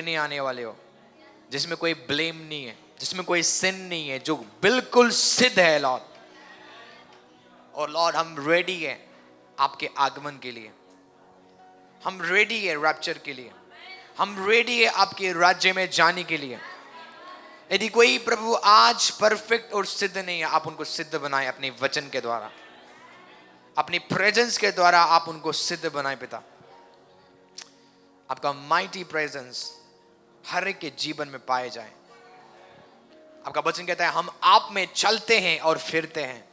लेने आने वाले हो, जिसमें कोई ब्लेम नहीं है, जिसमें कोई सिन नहीं है, जो बिल्कुल सिद्ध है लॉर्ड। और लॉर्ड हम रेडी है आपके आगमन के लिए, हम रेडी है रैप्चर के लिए, हम रेडी है आपके राज्य में जाने के लिए। यदि कोई प्रभु आज परफेक्ट और सिद्ध नहीं है, आप उनको सिद्ध बनाए अपने वचन के द्वारा, अपनी प्रेजेंस के द्वारा आप उनको सिद्ध बनाए पिता। आपका माइटी प्रेजेंस हर एक के जीवन में पाए जाए। आपका वचन कहता है हम आप में चलते हैं और फिरते हैं,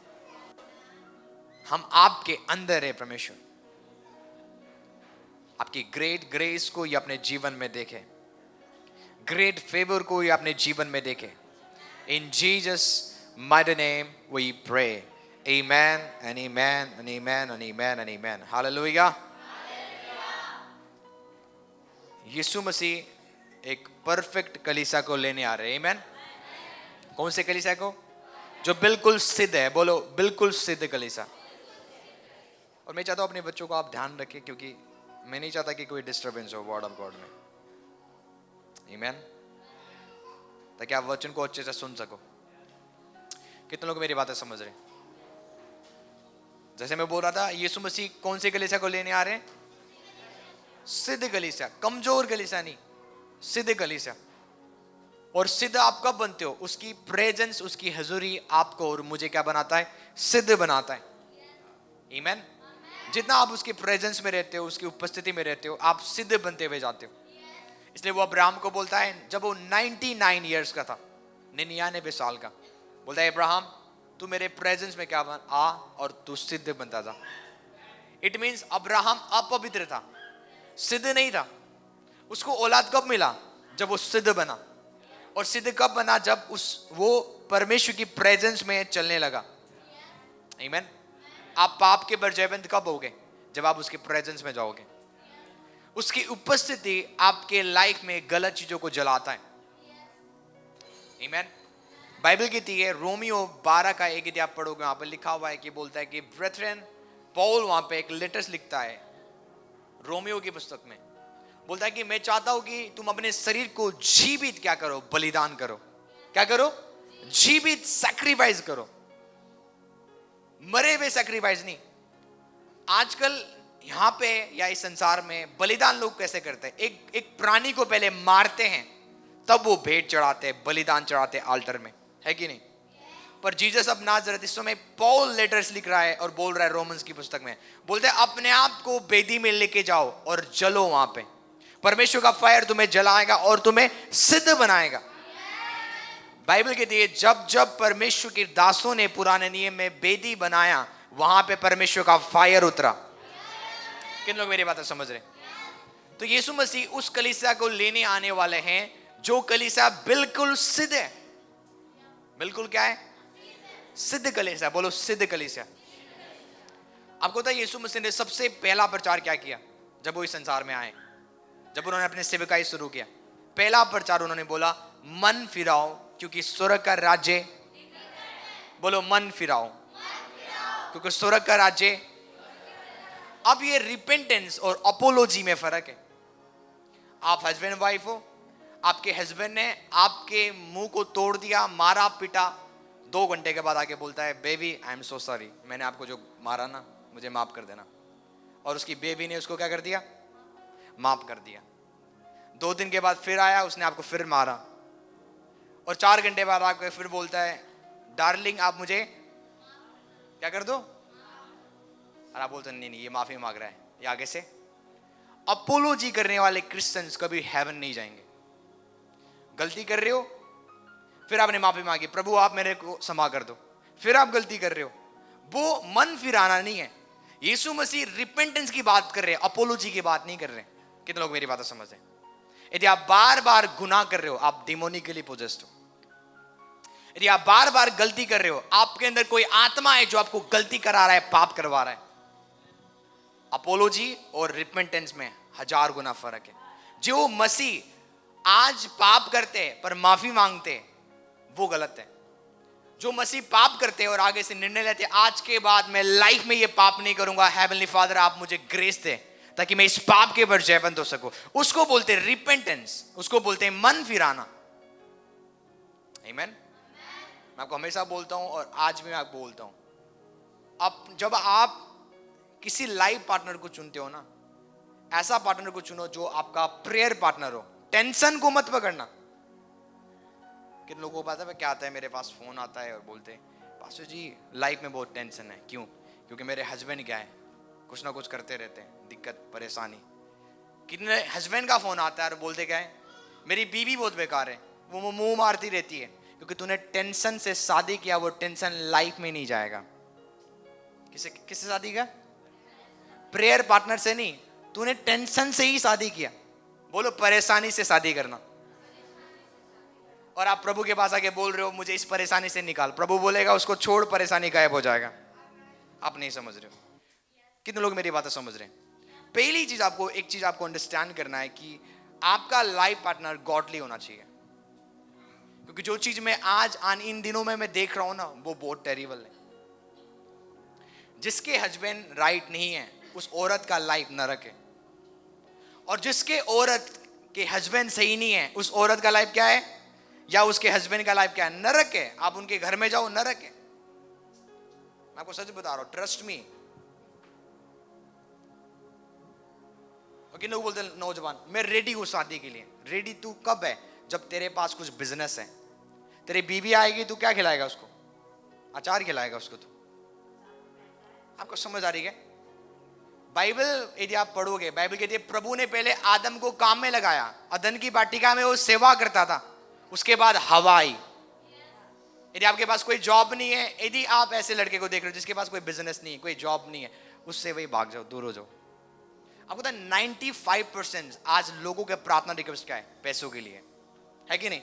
हम आपके अंदर है परमेश्वर। आपकी ग्रेट ग्रेस को ये अपने जीवन में देखें, ग्रेट फेवर को ये अपने जीवन में देखें। In Jesus mighty name we pray, amen and amen and amen and amen and amen. Hallelujah. यीशु मसीह एक परफेक्ट कलीसिया को लेने आ रहे हैं। आमेन। कौन से कलीसिया को? जो बिल्कुल सिद्ध है। बोलो बिल्कुल सिद्ध कलीसिया। और मैं चाहता हूं अपने बच्चों को आप ध्यान रखें, क्योंकि मैं नहीं चाहता कि कोई डिस्टर्बेंस हो वर्ड ऑफ गॉड में। आमेन। ताकि आप वचन को अच्छे से सुन सको। कितने लोग मेरी बातें समझ रहे हैं? जैसे मैं बोल रहा था, यीशु मसीह कौन से कलीसिया को लेने आ रहे हैं? सिद्ध कलीसिया, कमजोर कलीसिया नहीं, सिद्ध कलीसिया। और सिद्ध आप कब बनते हो? उसकी प्रेजेंस, उसकी हजूरी आपको और मुझे क्या बनाता है? सिद्ध बनाता है। आमीन। जितना आप उसकी प्रेजेंस में रहते हो, उसकी उपस्थिति में रहते हो, आप सिद्ध बनते हुए जाते हो। इसलिए वो अब्राहम को बोलता है, जब वो 99 ईयर्स का था, 99 साल का, बोलता है अब्राहम तू मेरे प्रेजेंस में क्या बन आ और तू सिद्ध बनता था। इट मीन्स अब्राहम अपवित्र था, सिद्ध नहीं था। उसको औलाद कब मिला? जब वो सिद्ध बना। और सिद्ध कब बना? जब वो परमेश्वर की प्रेजेंस में चलने लगा। आमीन। आप पाप के बर्जयबंद कब होगे? जब आप उसके प्रेजेंस में जाओगे। उसकी उपस्थिति आपके लाइफ में गलत चीजों को जलाता है। आमीन। बाइबल कहती है, रोमियो 12 का 1 यदि आप पढ़ोगे, वहां पर लिखा हुआ है कि बोलता है कि ब्रेथरेन, पॉल वहां पे एक लेटर्स लिखता है रोमियो की पुस्तक में, बोलता है कि मैं चाहता हूं कि तुम अपने शरीर को जीवित क्या करो? बलिदान करो। क्या करो? जीवित सैक्रिफाइस करो, मरे हुए सैक्रिफाइस नहीं। आजकल यहां पे या इस संसार में बलिदान लोग कैसे करते हैं? एक प्राणी को पहले मारते हैं, तब वो भेंट चढ़ाते हैं, बलिदान चढ़ाते हैं आल्टर में, है कि नहीं? पर जीसस अब नाज़रेत, इस समय पॉल लेटर्स लिख रहा है और बोल रहा है रोमन्स की पुस्तक में, बोलते हैं अपने आप को वेदी में लेके जाओ और जलो वहां पे। परमेश्वर का फायर तुम्हें जलाएगा और तुम्हें सिद्ध बनाएगा। बाइबल कहती है जब जब परमेश्वर के दासों ने पुराने नियम में वेदी बनाया, वहां पे परमेश्वर का फायर उतरा। किन लोग मेरी बातें समझ रहे? तो यीशु मसीह उस कलीसिया को लेने आने वाले हैं, जो कलीसिया बिल्कुल सिद्ध है। बिल्कुल क्या है? सिद्ध कलीसिया। बोलो सिद्ध कलीसिया। आपको पता है यीशु मसीह ने सबसे पहला प्रचार क्या किया जब वो इस संसार में आए? जब उन्होंने अपने सेवकाई शुरू किया, पहला प्रचार उन्होंने बोला मन फिराओ, क्योंकि स्वर्ग का राज्य, बोलो मन फिराओ, क्योंकि स्वर्ग का राज्य। अब ये रिपेंटेंस और अपोलोजी में फर्क है। आप हस्बैंड वाइफ हो, आपके हस्बैंड ने आपके मुंह को तोड़ दिया, मारा पीटा, 2 घंटे के बाद आके बोलता है baby I am so sorry, मैंने आपको जो मारा ना, मुझे माफ कर देना। और उसकी बेबी ने उसको क्या कर दिया? माफ कर दिया। 2 दिन के बाद फिर आया, उसने आपको फिर मारा, और 4 घंटे बाद आके फिर बोलता है डार्लिंग आप मुझे क्या कर दो, और आप बोलते नहीं ये माफी मांग रहा है, ये आगे से। अपोलोजी करने वाले क्रिश्चियंस कभी हेवन नहीं जाएंगे। गलती कर रहे हो, फिर आपने माफी मांगी, प्रभु आप मेरे को क्षमा कर दो, फिर आप गलती कर रहे हो, वो मन फिराना नहीं है। यीशु मसीह रिपेंटेंस की बात कर रहे हैं, अपोलोजी की बात नहीं कर रहे। कितने लोग मेरी बात समझ रहे? यदि आप बार बार गुनाह कर रहे हो, आप डिमोनिकली पोजेस्ड हो। यदि आप बार बार गलती कर रहे हो, आपके अंदर कोई आत्मा है जो आपको गलती करा रहा है, पाप करवा रहा है। अपोलोजी और रिपेंटेंस में 1000 गुना फर्क है। जो मसीह आज पाप करते पर माफी मांगते, वो गलत है। जो मसीह पाप करते और आगे से निर्णय लेते आज के बाद मैं लाइफ में ये पाप नहीं करूंगा, हेवनली फादर आप मुझे ग्रेस दे, ताकि मैं इस पाप के ऊपर जयवंत हो सकूं। उसको बोलते हैं रिपेंटेंस, उसको बोलते हैं मन फिराना। आमीन। मैं आपको हमेशा बोलता हूं और आज भी मैं आपको बोलता हूं, अब जब आप किसी लाइफ पार्टनर को चुनते हो ना, ऐसा पार्टनर को चुनो जो आपका प्रेयर पार्टनर हो। टेंशन को मत पकड़ना। किन लोगों को पता है क्या आता है, मेरे पास फोन आता है और बोलते हैं पास्टर जी लाइफ में बहुत टेंशन है। क्यों? क्योंकि मेरे हस्बैंड क्या है, कुछ ना कुछ करते रहते हैं, दिक्कत परेशानी। कितने हस्बैंड का फोन आता है और बोलते क्या है, मेरी बीवी बहुत बेकार है, वो मुंह मारती रहती है। क्योंकि तूने टेंशन से शादी किया, वो टेंशन लाइफ में नहीं जाएगा। किससे शादी किया? प्रेयर पार्टनर से नहीं, तूने टेंशन से ही शादी किया। बोलो परेशानी से शादी करना। और आप प्रभु के पास आके बोल रहे हो मुझे इस परेशानी से निकाल, प्रभु बोलेगा उसको छोड़, परेशानी गायब हो जाएगा। आप नहीं समझ रहे हो। कितने लोग मेरी बातें समझ रहे हैं? पहली चीज आपको, एक चीज आपको अंडरस्टैंड करना है कि आपका लाइफ पार्टनर गॉडली होना चाहिए। क्योंकि जो चीज मैं आज इन दिनों में मैं देख रहा हूं ना, वो बहुत टेरिबल है। जिसके हस्बैंड राइट नहीं है, उस औरत का लाइफ नरक है। और जिसके औरत के हस्बैंड सही नहीं है, उस औरत का लाइफ क्या है, या उसके हस्बैंड का लाइफ क्या है? नरक है। आप उनके घर में जाओ, नरक है। मैं आपको सच बता रहा हूं, ट्रस्ट मी। किन लोग बोलते हैं नौजवान मैं रेडी हूं शादी के लिए। रेडी तू कब है? जब तेरे पास कुछ बिजनेस है। तेरी बीवी आएगी, तू क्या खिलाएगा उसको? अचार खिलाएगा उसको। तो आपको समझ आ रही है? बाइबल यदि आप पढ़ोगे, बाइबल कहती है प्रभु ने पहले आदम को काम में लगाया, अदन की वाटिका में वो सेवा करता था। उसके बाद हवा आई। यदि आपके पास कोई जॉब नहीं है, यदि आप ऐसे लड़के को देख रहे हो जिसके पास कोई बिजनेस नहीं है, कोई जॉब नहीं है, उससे वही भाग जाओ, दूर हो जाओ। आपको पता है 95% आज लोगों के प्रार्थना रिक्वेस्ट क्या है? पैसों के लिए, है कि नहीं?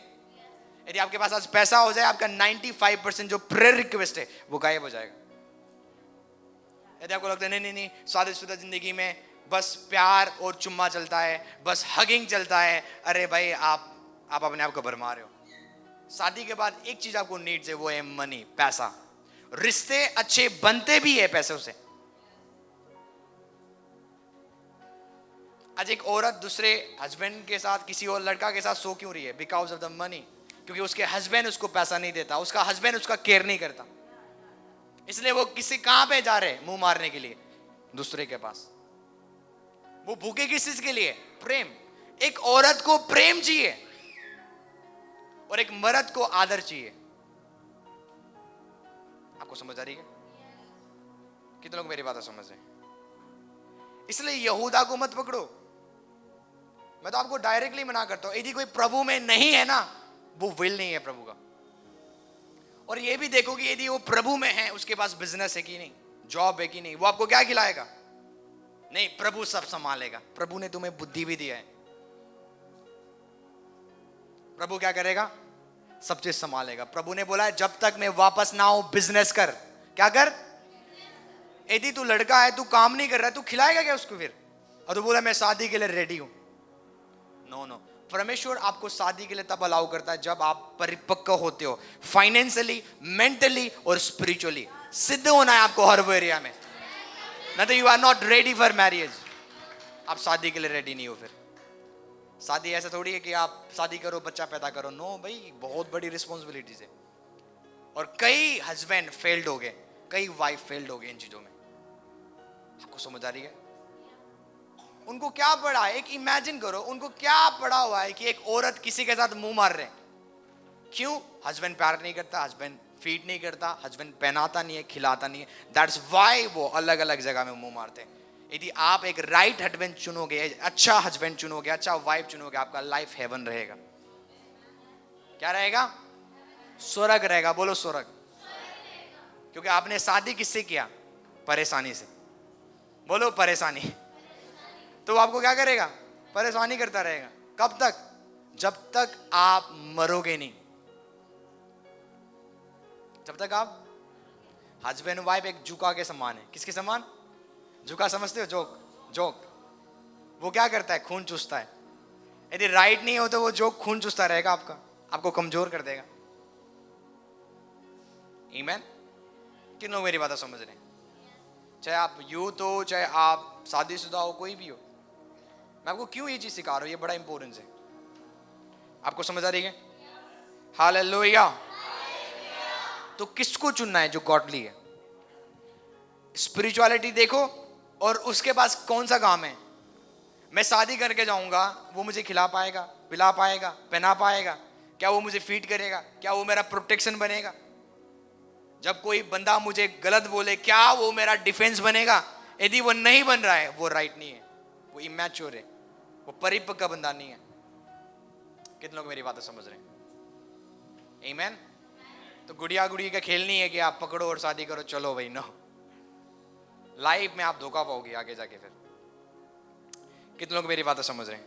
यदि आपके पास आज पैसा हो जाए, आपका 95% जो प्रेयर रिक्वेस्ट है वो गायब हो जाएगा। यदि आपको लगता है नहीं नहीं शादीशुदा जिंदगी में बस प्यार और चुम्मा चलता है, बस हगिंग चलता है, अरे भाई आप अपने आप को भरमा रहे हो। शादी के बाद एक चीज आपको नीड्स है, वो है मनी, पैसा। रिश्ते अच्छे बनते भी है पैसों से। आज एक औरत दूसरे हस्बैंड के साथ, किसी और लड़का के साथ सो क्यों रही है? Because of the money. क्योंकि उसके हस्बैंड उसको पैसा नहीं देता, उसका हस्बैंड उसका केयर नहीं करता। इसलिए वो किसी कहां पे जा रहे, मुंह मारने के लिए दूसरे के पास। वो भूखे किस चीज के लिए? प्रेम। एक औरत को प्रेम चाहिए और एक मर्द को आदर चाहिए। आपको समझ आ रही है? कितने लोग मेरी बात समझ रहे हैं? इसलिए यहूदा को मत पकड़ो। मैं तो आपको डायरेक्टली मना करता हूं, यदि कोई प्रभु में नहीं है ना, वो विल नहीं है प्रभु का। और ये भी देखो कि यदि वो प्रभु में है, उसके पास बिजनेस है कि नहीं, जॉब है कि नहीं, वो आपको क्या खिलाएगा? नहीं, प्रभु सब संभालेगा। प्रभु ने तुम्हें बुद्धि भी दिया है। प्रभु क्या करेगा? सब चीज संभालेगा। प्रभु ने बोला है जब तक मैं वापस ना आऊं बिजनेस कर। क्या कर? यदि तू लड़का है, तू काम नहीं कर रहा है, तू खिलाएगा क्या उसको फिर? और तू बोला मैं शादी के लिए रेडी हूं। नो नो, परमेश्वर आपको शादी के लिए तब अलाउ करता है जब आप परिपक्व होते हो, फाइनेंशियली, मेंटली और स्पिरिचुअली। सिद्ध होना है आपको हर वो एरिया में। नहीं तो you are not ready for marriage. आप शादी के लिए रेडी नहीं हो। फिर शादी ऐसा थोड़ी है कि आप शादी करो बच्चा पैदा करो। नो भाई, बहुत बड़ी रिस्पॉन्सिबिलिटीज है। और कई हस्बैंड फेल्ड हो गए, कई वाइफ फेल्ड हो गए इन चीजों में। आपको समझ आ रही है? उनको क्या पड़ा है? एक इमेजिन करो, उनको क्या पड़ा हुआ है कि एक औरत किसी के साथ मुंह मार रहे। क्यों? हस्बैंड प्यार नहीं करता, हस्बैंड फीड नहीं करता, हस्बैंड पहनाता नहीं है, खिलाता नहीं है। दैट्स व्हाई वो अलग अलग जगह में मुंह मारते हैं। यदि आप एक राइट हस्बैंड चुनोगे, अच्छा हस्बैंड चुनोगे, अच्छा वाइफ चुनोगे, आपका लाइफ हेवन रहेगा। क्या रहेगा? स्वर्ग रहेगा। बोलो स्वर्ग। क्योंकि आपने शादी किससे किया? परेशानी से। बोलो परेशानी। तो आपको क्या करेगा? परेशानी करता रहेगा। कब तक? जब तक आप मरोगे नहीं। जब तक आप, हस्बैंड वाइफ एक जुका के समान है। किसके समान? जुका समझते हो? जोक। जोक वो क्या करता है? खून चूसता है। यदि राइट नहीं हो तो वो जोक खून चूसता रहेगा आपका, आपको कमजोर कर देगा। आमीन? किन लोग मेरी बात समझ रहे हैं? चाहे आप यूथ हो, चाहे आप शादीशुदा हो, कोई भी हो। मैं आपको क्यों ये चीज सिखा रहा हूं, ये बड़ा इंपॉर्टेंस है। आपको समझ आ रही है? हालेलुया। तो किसको चुनना है जो गॉडली है? स्पिरिचुअलिटी देखो और उसके पास कौन सा काम है। मैं शादी करके जाऊंगा, वो मुझे खिला पाएगा, पिला पाएगा, पहना पाएगा? क्या वो मुझे फीड करेगा? क्या वो मेरा प्रोटेक्शन बनेगा? जब कोई बंदा मुझे गलत बोले, क्या वो मेरा डिफेंस बनेगा? यदि वो नहीं बन रहा है, वो राइट नहीं है, वो इमैच्योर है, वो परिपक्व का बंदा नहीं है। कितने लोग मेरी बातें समझ रहे हैं? आमीन। तो गुड़िया गुड़िया का खेल नहीं है कि आप पकड़ो और शादी करो, चलो भाई, नो। लाइफ में आप धोखा पाओगे आगे जाके फिर। कितने लोग मेरी बातें समझ रहे हैं?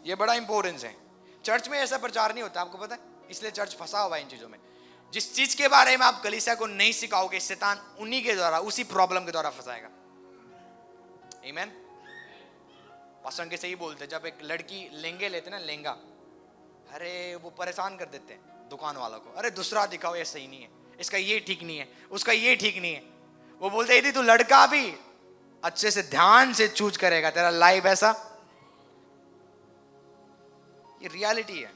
ये बड़ा इंपॉर्टेंस है। चर्च में ऐसा प्रचार नहीं होता, आपको पता है, इसलिए चर्च फंसा हुआ है इन चीजों में। जिस चीज के बारे में आप कलीसिया को नहीं सिखाओगे, शैतान उन्हीं के द्वारा, उसी प्रॉब्लम के द्वारा फंसाएगा। आमीन। पास्टर के सही बोलते, जब एक लड़की लहंगे लेते ना, लहंगा, अरे वो परेशान कर देते हैं दुकान वालों को, अरे दूसरा दिखाओ, ये सही नहीं है, इसका ये ठीक नहीं है, उसका ये ठीक नहीं है। वो बोलते यदि तू लड़का भी अच्छे से ध्यान से चूज करेगा, तेरा लाइफ ऐसा। ये रियलिटी है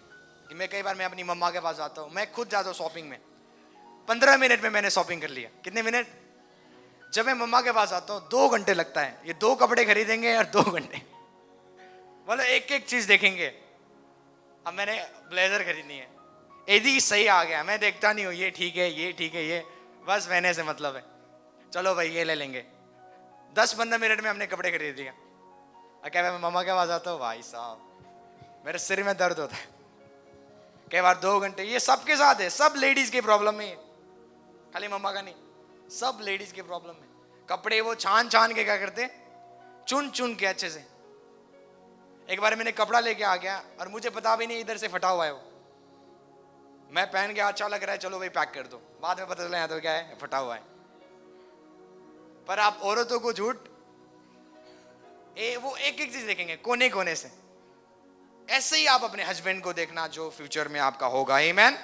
कि मैं कई बार मैं अपनी मम्मा के पास जाता हूँ, मैं खुद जाता हूँ शॉपिंग में, 15 मिनट में मैंने शॉपिंग कर लिया। कितने मिनट? जब मैं मम्मा के पास आता हूँ 2 घंटे लगता है। ये 2 कपड़े खरीदेंगे और 2 घंटे, मतलब एक एक चीज देखेंगे। अब मैंने ब्लेजर खरीदनी है, यदि सही आ गया, मैं देखता नहीं हूँ ये ठीक है, ये ठीक है, ये बस मैंने से मतलब है, चलो भाई ये ले लेंगे। 10-15 मिनट में हमने कपड़े खरीद लिया। और क्या मैं मम्मा के पास आता हूँ, भाई साहब मेरे सिर में दर्द होता है कई बार 2 घंटे। ये सबके साथ है, सब लेडीज की प्रॉब्लम है, खाली मम्मा का नहीं, सब लेडीज की प्रॉब्लम है। कपड़े वो छान छान के क्या करते, चुन चुन के अच्छे से। एक बार मैंने कपड़ा लेके आ गया और मुझे पता भी नहीं इधर से फटा हुआ है वो, मैं पहन के अच्छा लग रहा है, चलो भाई पैक कर दो, बाद में पता चला तो क्या है, फटा हुआ है। पर आप औरतों को झूठ, वो एक एक चीज देखेंगे कोने कोने से। ऐसे ही आप अपने हस्बैंड को देखना जो फ्यूचर में आपका होगा। आमीन।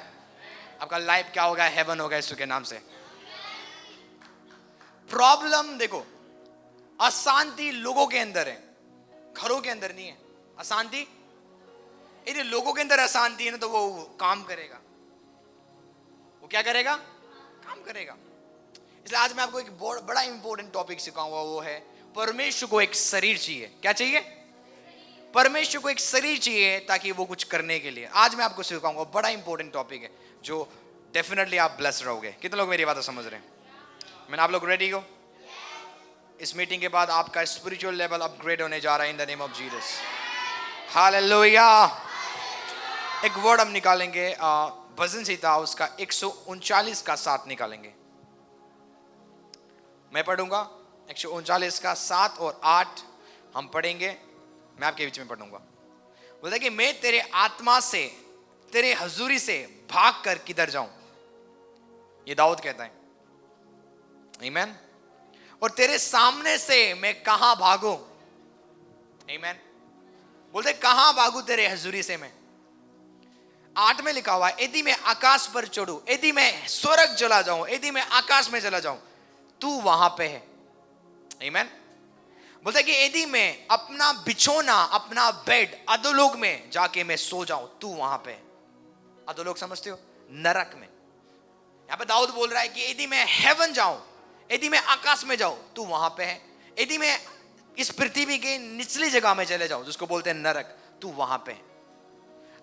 आपका लाइफ क्या होगा, हेवन होगा यीशु के नाम से। प्रॉब्लम देखो, अशांति लोगों के अंदर है, घरों के अंदर नहीं है अशांति। यदि लोगों के अंदर अशांति है ना, तो वो काम करेगा। वो क्या करेगा? काम करेगा। इसलिए आज मैं आपको एक बड़ा इंपॉर्टेंट टॉपिक सिखाऊंगा, वो है परमेश्वर को एक शरीर चाहिए। क्या चाहिए? परमेश्वर को एक शरीर चाहिए ताकि वो कुछ करने के लिए। आज मैं आपको सिखाऊंगा, बड़ा इंपॉर्टेंट टॉपिक है जो डेफिनेटली आप ब्लेस रहोगे। कितने लोग मेरी बात समझ रहे हैं? मैंने आप लोग रेडी हो? इस मीटिंग के बाद आपका स्पिरिचुअल लेवल अपग्रेड होने जा रहा है इन the name of Jesus. Hallelujah. एक वर्ड हम निकालेंगे, भजन संहिता उसका 139 का 7 निकालेंगे। मैं पढ़ूंगा 139 का 7 और 8 हम पढ़ेंगे, मैं आपके बीच में पढ़ूंगा। बोलता है कि मैं तेरे आत्मा से, तेरे हजूरी से भाग कर किधर जाऊं, ये दाऊद कहता है। आमीन। और तेरे सामने से मैं कहां भागूं। आमीन। बोलते कहां भागूं तेरे हजूरी से मैं। 8 में लिखा हुआ है, यदि मैं आकाश पर चढ़ूं, यदि मैं स्वर्ग चला जाऊं, यदि मैं आकाश में चला जाऊं, तू वहां पे है। आमीन। बोलता है कि यदि मैं अपना बिछोना, अपना बेड अधोलोक में जाके मैं सो जाऊं, तू वहां पे है। अधोलोक समझते हो? नरक में। यहां पे दाऊद बोल रहा है कि यदि मैं हेवन जाऊं, यदि मैं आकाश में जाऊं, तू वहां पे है। यदि मैं इस पृथ्वी के निचली जगह में चले जाऊं, जिसको बोलते हैं नरक, तू वहां पे है।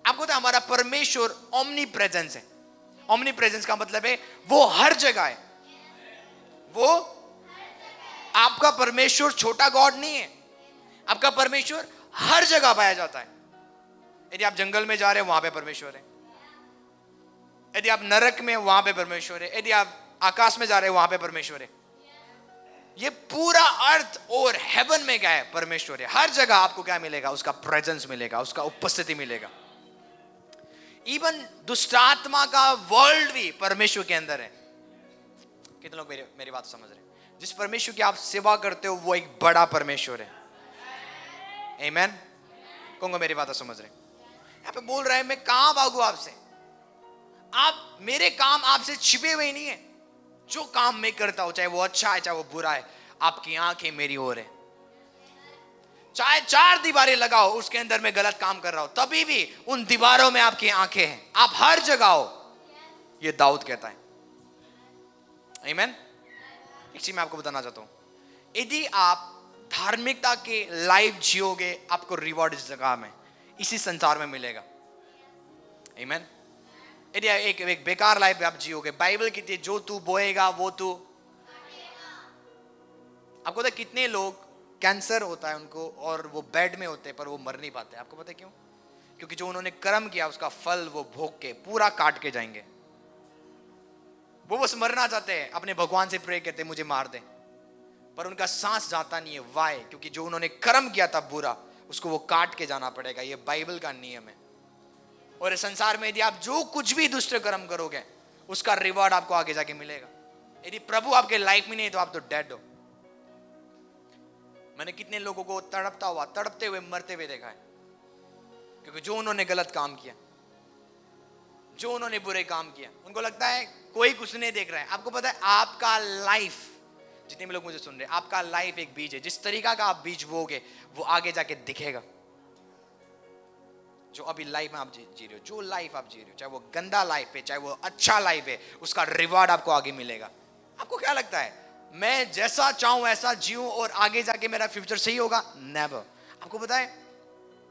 आपको तो हमारा परमेश्वर ओमनी प्रेजेंस है। ओमनी प्रेजेंस का मतलब है वो हर जगह है। वो आपका परमेश्वर छोटा गॉड नहीं है, आपका परमेश्वर हर जगह पाया जाता है। यदि आप जंगल में जा रहे हैं, वहां पे परमेश्वर है। यदि आप नरक में, वहां पे परमेश्वर है। यदि आप आकाश में जा रहे हैं, वहां पे परमेश्वर है। ये पूरा अर्थ और हेवन में क्या है? परमेश्वर है। हर जगह आपको क्या मिलेगा? उसका प्रेजेंस मिलेगा, उसका उपस्थिति मिलेगा। इवन दुष्टात्मा का वर्ल्ड भी परमेश्वर के अंदर है। कितने लोग मेरी बात समझ रहे हैं? जिस परमेश्वर की आप सेवा करते हो, वो एक बड़ा परमेश्वर है। आमीन। कौन मेरी बात समझ रहे हैं? यहाँ पे बोल रहा है, मैं कहां भागू आपसे। आप, मेरे काम आपसे छिपे हुए नहीं है। जो काम मैं करता हूं, चाहे वो अच्छा है चाहे वो बुरा है, आपकी आंखें मेरी ओर है। चाहे 4 दीवारें लगाओ, उसके अंदर मैं गलत काम कर रहा हूं, तभी भी उन दीवारों में आपकी आंखें हैं, आप हर जगह हो। ये दाऊद कहता है। आमीन। एक चीज मैं आपको बताना चाहता हूं, यदि आप धार्मिकता के लाइफ जियोगे, आपको रिवॉर्ड इस जगह में, इसी संसार में मिलेगा। आमीन। यदि एक बेकार लाइफ आप जियोगे, बाइबल कहती है जो तू बोएगा वो तू। आपको पता है कितने लोग कैंसर होता है उनको और वो बेड में होते हैं पर वो मर नहीं पाते? आपको पता है क्यों? क्योंकि जो उन्होंने कर्म किया उसका फल वो भोग के पूरा काट के जाएंगे। वो बस मरना चाहते हैं, अपने भगवान से प्रे करते हैं मुझे मार दे, पर उनका सांस जाता नहीं है। वाई? क्योंकि जो उन्होंने कर्म किया था बुरा, उसको वो काट के जाना पड़ेगा। ये बाइबल का नियम है। और इस संसार में यदि आप जो कुछ भी दुष्ट कर्म करोगे, उसका रिवॉर्ड आपको आगे जाके मिलेगा। यदि प्रभु आपके लाइफ में नहीं तो आप तो डेड हो। मैंने कितने लोगों को तड़पते हुए मरते हुए देखा है, क्योंकि जो उन्होंने गलत काम किया, जो उन्होंने बुरे काम किया, उनको लगता है कोई कुछ नहीं देख रहा है। आपको पता है आपका लाइफ, जितने भी लोग मुझे सुन रहे हैं, आपका लाइफ एक बीज है। जिस तरीका का आप बीज बोगे वो आगे जाके दिखेगा। जो अभी लाइफ में आप जी रहे हो, जो लाइफ आप जी रहे हो, चाहे वो गंदा लाइफ है चाहे वो अच्छा लाइफ है, उसका रिवॉर्ड आपको आगे मिलेगा। आपको क्या लगता है मैं जैसा चाहूं ऐसा जीऊं और आगे जाके मेरा फ्यूचर सही होगा? नेवर। आपको पता है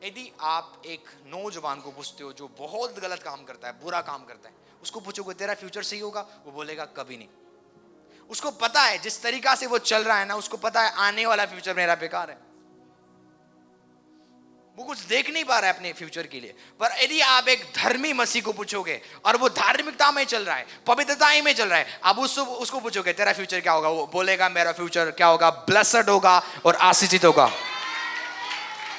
यदि आप एक नौजवान को पूछते हो जो बहुत गलत काम करता है, बुरा काम करता है, उसको पूछोगे तेरा फ्यूचर सही होगा, वो बोलेगा कभी नहीं। उसको पता है जिस तरीका से वो चल रहा है ना, उसको पता है आने वाला फ्यूचर मेरा बेकार है। वो कुछ देख नहीं पा रहा है अपने फ्यूचर के लिए। पर यदि आप एक धर्मी मसीह को पूछोगे और वो धार्मिकता में चल रहा है, पवित्रता में चल रहा है, आप उसको पूछोगे तेरा फ्यूचर क्या होगा, वो बोलेगा मेरा फ्यूचर क्या होगा, ब्लेस्ड होगा और आशीषित होगा।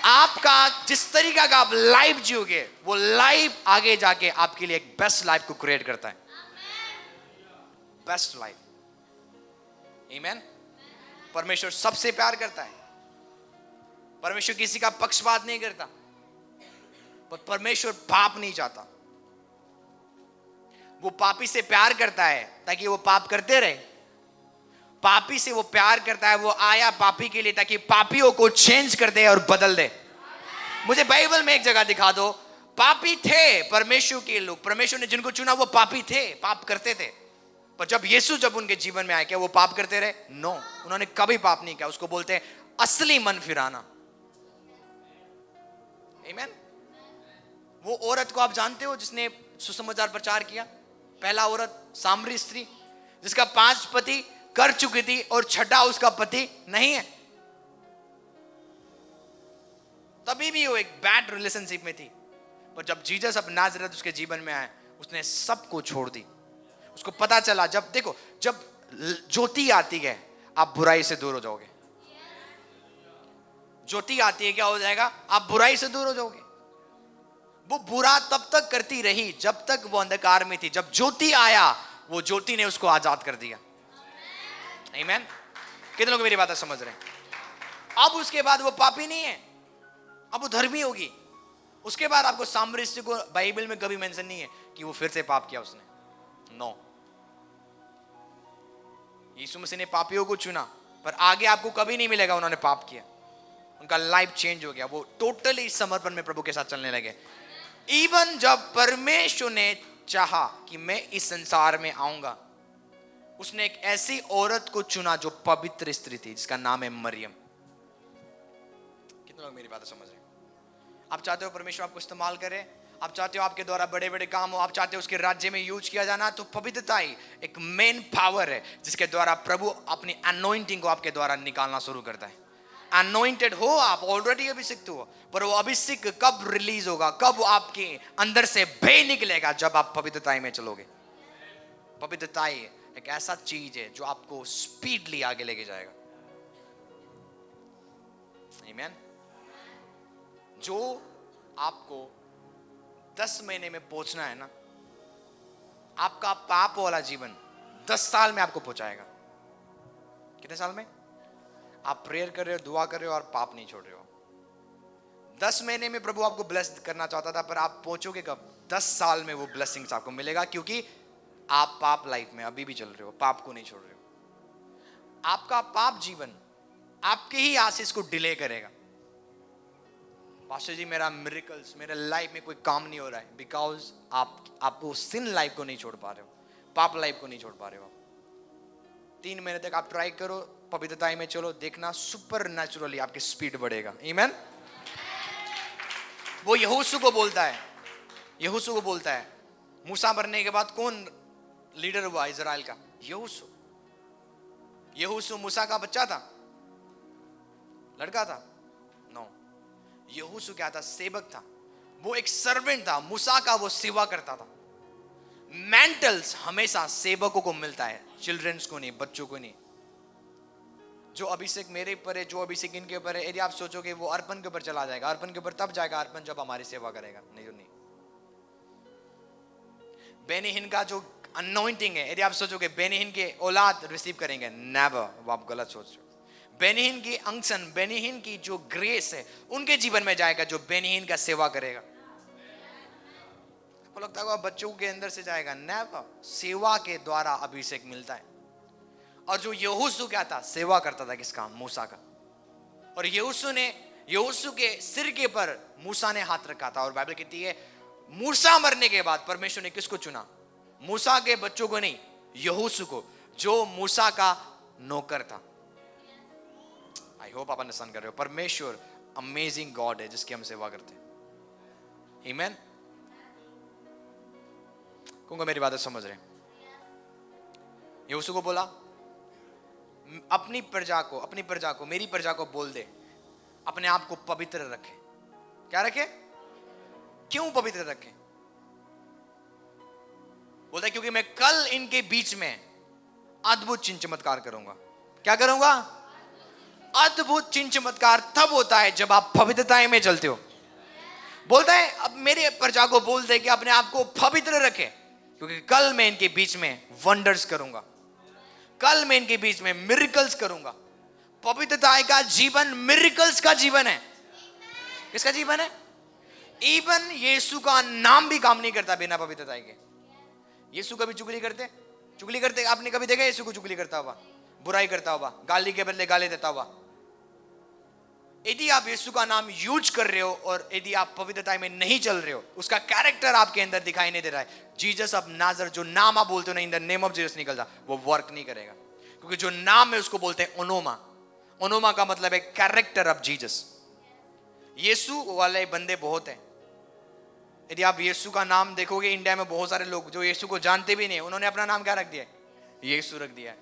आपका जिस तरीका का आप लाइफ जियोगे, वो लाइफ आगे जाके आपके लिए एक बेस्ट लाइफ को क्रिएट करता है। Best life. आमीन। परमेश्वर सबसे प्यार करता है। परमेश्वर किसी का पक्षपात नहीं करता, पर परमेश्वर पाप नहीं चाहता। वो पापी से प्यार करता है ताकि वो पाप करते रहे। पापी से वो प्यार करता है, वो आया पापी के लिए ताकि पापियों को चेंज कर दे और बदल दे। मुझे बाइबल में एक जगह दिखा दो, पापी थे परमेश्वर के लोग, परमेश्वर ने जिनको चुना वो पापी थे, पाप करते थे, पर जब यीशु जब उनके जीवन में आए, क्या वो पाप करते रहे? नो, उन्होंने कभी पाप नहीं किया। उसको बोलते हैं असली मन फिराना। आमीन। वो औरत को आप जानते हो जिसने सुसमाचार प्रचार किया, पहला औरत सामरी स्त्री, जिसका 5 पति कर चुकी थी और छठा उसका पति नहीं है। तभी भी वो एक बैड रिलेशनशिप में थी, पर जब जीसस अब नाज़रेत उसके जीवन में आए, उसने सब को छोड़ दी। उसको पता चला, जब देखो जब ज्योति आती है आप बुराई से दूर हो जाओगे। ज्योति आती है क्या हो जाएगा? आप बुराई से दूर हो जाओगे। वो बुरा तब तक करती रही जब तक वो अंधकार में थी। जब ज्योति आया, वो ज्योति ने उसको आजाद कर दिया। आमीन। कितने लोग मेरी बात समझ रहे हैं? अब उसके बाद वो पापी नहीं है, अब वो धर्मी होगी। उसके बाद आपको सामरी स्त्री को बाइबल में कभी मेंशन नहीं है कि वो फिर से पाप किया उसने। नो, यीशु मसीह ने पापियों को चुना, पर आगे आपको कभी नहीं मिलेगा उन्होंने पाप किया। उनका लाइफ चेंज हो गया, वो टोटली समर्पण में प्रभु के साथ चलने लगे। इवन जब परमेश्वर ने चाहा कि मैं इस संसार में आऊंगा, उसने एक ऐसी औरत को चुना जो पवित्र स्त्री थी, जिसका नाम है मरियम। कितने लोग मेरी बात समझ रहे हैं? आप चाहते हो परमेश्वर आपको इस्तेमाल करे, आप चाहते हो आपके द्वारा बड़े बड़े काम हो, आप चाहते हो उसके राज्य में यूज किया जाना, तो पवित्रता ही एक मेन पावर है जिसके द्वारा प्रभु अपनी अनॉइंटिंग को आपके द्वारा निकालना शुरू करता है। अनॉइंटेड हो आप, ऑलरेडी अभिषिक्त हो, पर वो अभिषेक कब रिलीज होगा, कब आपके अंदर से बह निकलेगा? जब आप पवित्रताई में चलोगे। पवित्रताई एक ऐसा चीज है जो आपको स्पीडली आगे लेके जाएगा। आमीन। जो आपको 10 महीने में पहुंचना है ना, आपका पाप वाला जीवन 10 साल में आपको पहुंचाएगा। कितने साल में? आप प्रेयर कर रहे हो, दुआ कर रहे हो और पाप नहीं छोड़ रहे हो। 10 महीने में प्रभु आपको ब्लेस करना चाहता था, पर आप पहुंचोगे कब? 10 साल में वो ब्लेसिंग्स आपको मिलेगा, क्योंकि आप पाप लाइफ में अभी भी चल रहे हो, पाप को नहीं छोड़ रहे हो। आपका पाप जीवन आपके ही आशीष को डिले करेगा। पास्टर जी मेरा मिरेकल्स, मेरे लाइफ में कोई काम नहीं हो रहा है, बिकॉज आप वो सिन लाइफ को नहीं छोड़ पा रहे हो, पाप लाइफ को नहीं छोड़ पा रहे हो। 3 महीने तक आप ट्राई करो, पवित्रता में चलो, देखना सुपर नेचुरली आपकी स्पीड बढ़ेगा। आमीन। वो यहोशू को बोलता है, यहोशू को बोलता है, मूसा मरने के बाद कौन लीडर हुआ इजराइल का? यहोशू। यहोशू मूसा का बच्चा था, लड़का था? नो, यहोशू क्या था? सेवक था। वो एक सर्वेंट था, मूसा का वो सेवा करता था। मेंटल्स हमेशा सेवकों को मिलता है, चिल्ड्रंस को नहीं, बच्चों को नहीं। जो अभिषेक मेरे ऊपर है, जो अभिषेक इनके ऊपर है, यदि आप सोचोगे वो अर्पण के ऊपर चला जाएगा, अर्पण के ऊपर तब जाएगा अर्पण जब हमारी सेवा करेगा, नहीं तो नहीं। बेनिहिन का जो अनॉइंटिंग है, यदि आप सोचोगे बेनिहिन के औलाद रिसीव करेंगे, नेवर, वो आप गलत सोच रहे हो। बेनिहिन की अंशन, बेनिहिन की जो ग्रेस है उनके जीवन में जाएगा जो बेनिहिन का सेवा करेगा। आपको लगता है बच्चों के अंदर से जाएगा? नेवर, सेवा के द्वारा अभिषेक मिलता है। और जो यहोशू क्या था? सेवा करता था किसका? मूसा का। और यहोशू के सिर के पर मूसा ने हाथ रखा था। और बाइबल कहती है मूसा मरने के बाद परमेश्वर ने किसको चुना? मूसा के बच्चों को नहीं, यहोशू को, जो मूसा का नौकर था। आई होप आप अंडरस्टैंड कर रहे हो। परमेश्वर अमेजिंग गॉड है जिसकी हम सेवा करते हैं। आमीन। कौन मेरी बात समझ रहे हैं? यहोशू को बोला अपनी प्रजा को, मेरी प्रजा को बोल दे अपने आप को पवित्र रखे। क्या रखे? क्यों पवित्र रखे? बोलता है क्योंकि मैं कल इनके बीच में अद्भुत चिन्ह चमत्कार करूंगा। क्या करूंगा? अद्भुत चिन्ह चमत्कार तब होता है जब आप पवित्रता में चलते हो। बोलता है अब मेरे प्रजा को बोल दे कि अपने आप को पवित्र रखे, क्योंकि कल मैं इनके बीच में वंडर्स करूंगा, कल मैं इनके बीच में मिरेकल्स करूंगा। पवित्रता का जीवन मिरेकल्स का जीवन है। किसका जीवन है? इवन यीशु का नाम भी काम नहीं करता बिना पवित्रता के। यीशु कभी चुगली करते आपने कभी देखा यीशु को चुगली करता हुआ, बुराई करता हुआ, गाली के बदले गाली देता हुआ? यदि आप यीशु का नाम यूज कर रहे हो और यदि आप पवित्रता में नहीं चल रहे हो, उसका कैरेक्टर आपके अंदर दिखाई नहीं दे रहा है, जीसस ऑफ नाजरेथ, जो नाम आप बोलते हो ना, इन द नेम ऑफ जीसस निकलता, वो वर्क नहीं करेगा। क्योंकि जो नाम है उसको बोलते हैं ओनोमा। ओनोमा का मतलब है कैरेक्टर ऑफ जीसस। यीशु वाले बंदे बहुत हैं। यदि आप यीशु का नाम देखोगे, इंडिया में बहुत सारे लोग जो यीशु को जानते भी नहीं, उन्होंने अपना नाम क्या रख दिया है? यीशु रख दिया है।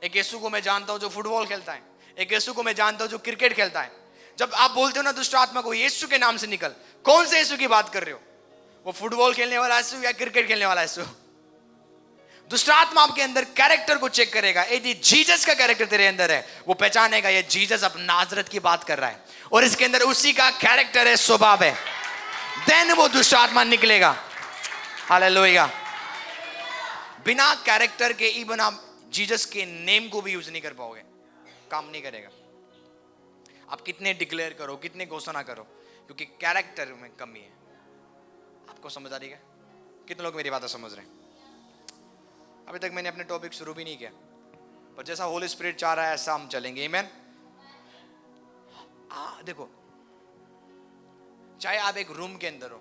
एक यीशु को मैं जानता हूं जो फुटबॉल खेलता है, एक यीशु को मैं जानता हूं जो क्रिकेट खेलता है। जब आप बोलते हो ना दुष्ट आत्मा को यीशु के नाम से निकल, कौन से यीशु की बात कर रहे हो? वो फुटबॉल खेलने वाला यीशु या क्रिकेट खेलने वाला यीशु? दुष्ट आत्मा आपके अंदर कैरेक्टर को चेक करेगा। यदि जीसस का कैरेक्टर तेरे अंदर है, वो पहचानेगा ये जीसस अब नाजरत की बात कर रहा है और इसके अंदर उसी का कैरेक्टर है, स्वभाव है। देन वो दुष्ट आत्मा निकलेगा। हालेलुया। बिना कैरेक्टर के इवन आप जीसस के नेम को भी यूज नहीं कर पाओगे, काम नहीं करेगा। आप कितने डिक्लेयर करो, कितने घोषणा करो, क्योंकि कैरेक्टर में कमी है। आपको समझ आ रही है? कितने लोग मेरी बात समझ रहे हैं? अभी तक मैंने अपने टॉपिक शुरू भी नहीं किया, पर जैसा होली स्पिरिट चाह रहा है ऐसा हम चलेंगे। आमीन। देखो, चाहे आप एक रूम के अंदर हो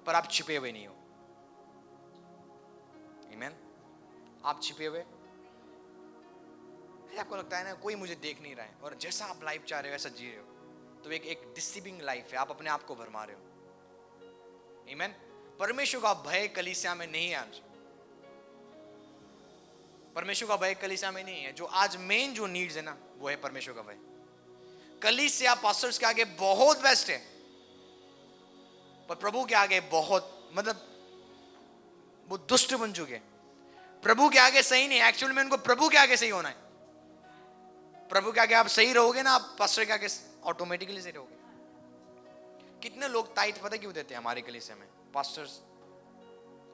पर आप छिपे हुए नहीं हो। आमीन। आप छिपे हुए, आपको लगता है ना कोई मुझे देख नहीं रहा है, और जैसा आप लाइफ चाह रहे हो ऐसा जी रहे हो, तो एक डिसीविंग लाइफ है। आप अपने आप को भरमा रहे हो। आमीन। परमेश्वर का भय कलीसिया में नहीं है। आज परमेश्वर का भय कलीसिया में नहीं है। जो आज मेन जो नीड्स है ना, वो है परमेश्वर का भय। कलीसिया पास्टर्स के आगे बहुत बेस्ट है, पर प्रभु के आगे बहुत, मतलब वो दुष्ट बन चुके हैं। प्रभु के आगे सही नहीं, एक्चुअल में उनको प्रभु के आगे सही होना है। प्रभु के आगे आप सही रहोगे ना, आप पास्टर के आगे ऑटोमेटिकली सही रहोगे। कितने लोग टाइट पता क्यों देते हैं हमारे कलीसिया में? पास्टर्स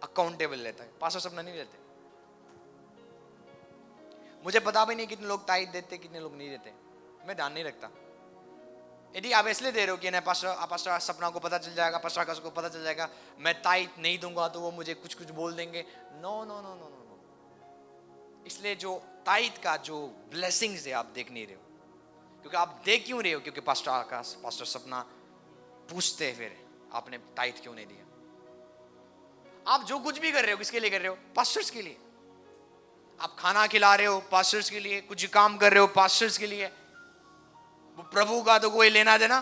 अकाउंटेबल लेता है, पास्टर्स अपना नहीं लेते। मुझे पता भी नहीं कितने लोग टाइट देते, कितने लोग नहीं देते, मैं ध्यान नहीं रखता। यदि आप इसलिए दे रहे हो कि ना पास्टर सपना को पता चल जाएगा, पास्टर आकाश को पता चल जाएगा, मैं टाइट नहीं दूंगा तो वो मुझे कुछ कुछ बोल देंगे, no no no no no. इसलिए जो टाइट का जो ब्लेसिंग्स है आप देख नहीं रहे हो, क्योंकि आप दे क्यों रहे हो? क्योंकि पास्टर आकाश, पास्टर सपना पूछते हैं फिर आपने टाइट क्यों नहीं दिया। आप जो कुछ भी कर रहे हो किसके लिए कर रहे हो? पास्टर्स के लिए। आप खाना खिला रहे हो पास्टर्स के लिए, कुछ काम कर रहे हो पास्टर्स के लिए। वो प्रभु का तो कोई लेना देना,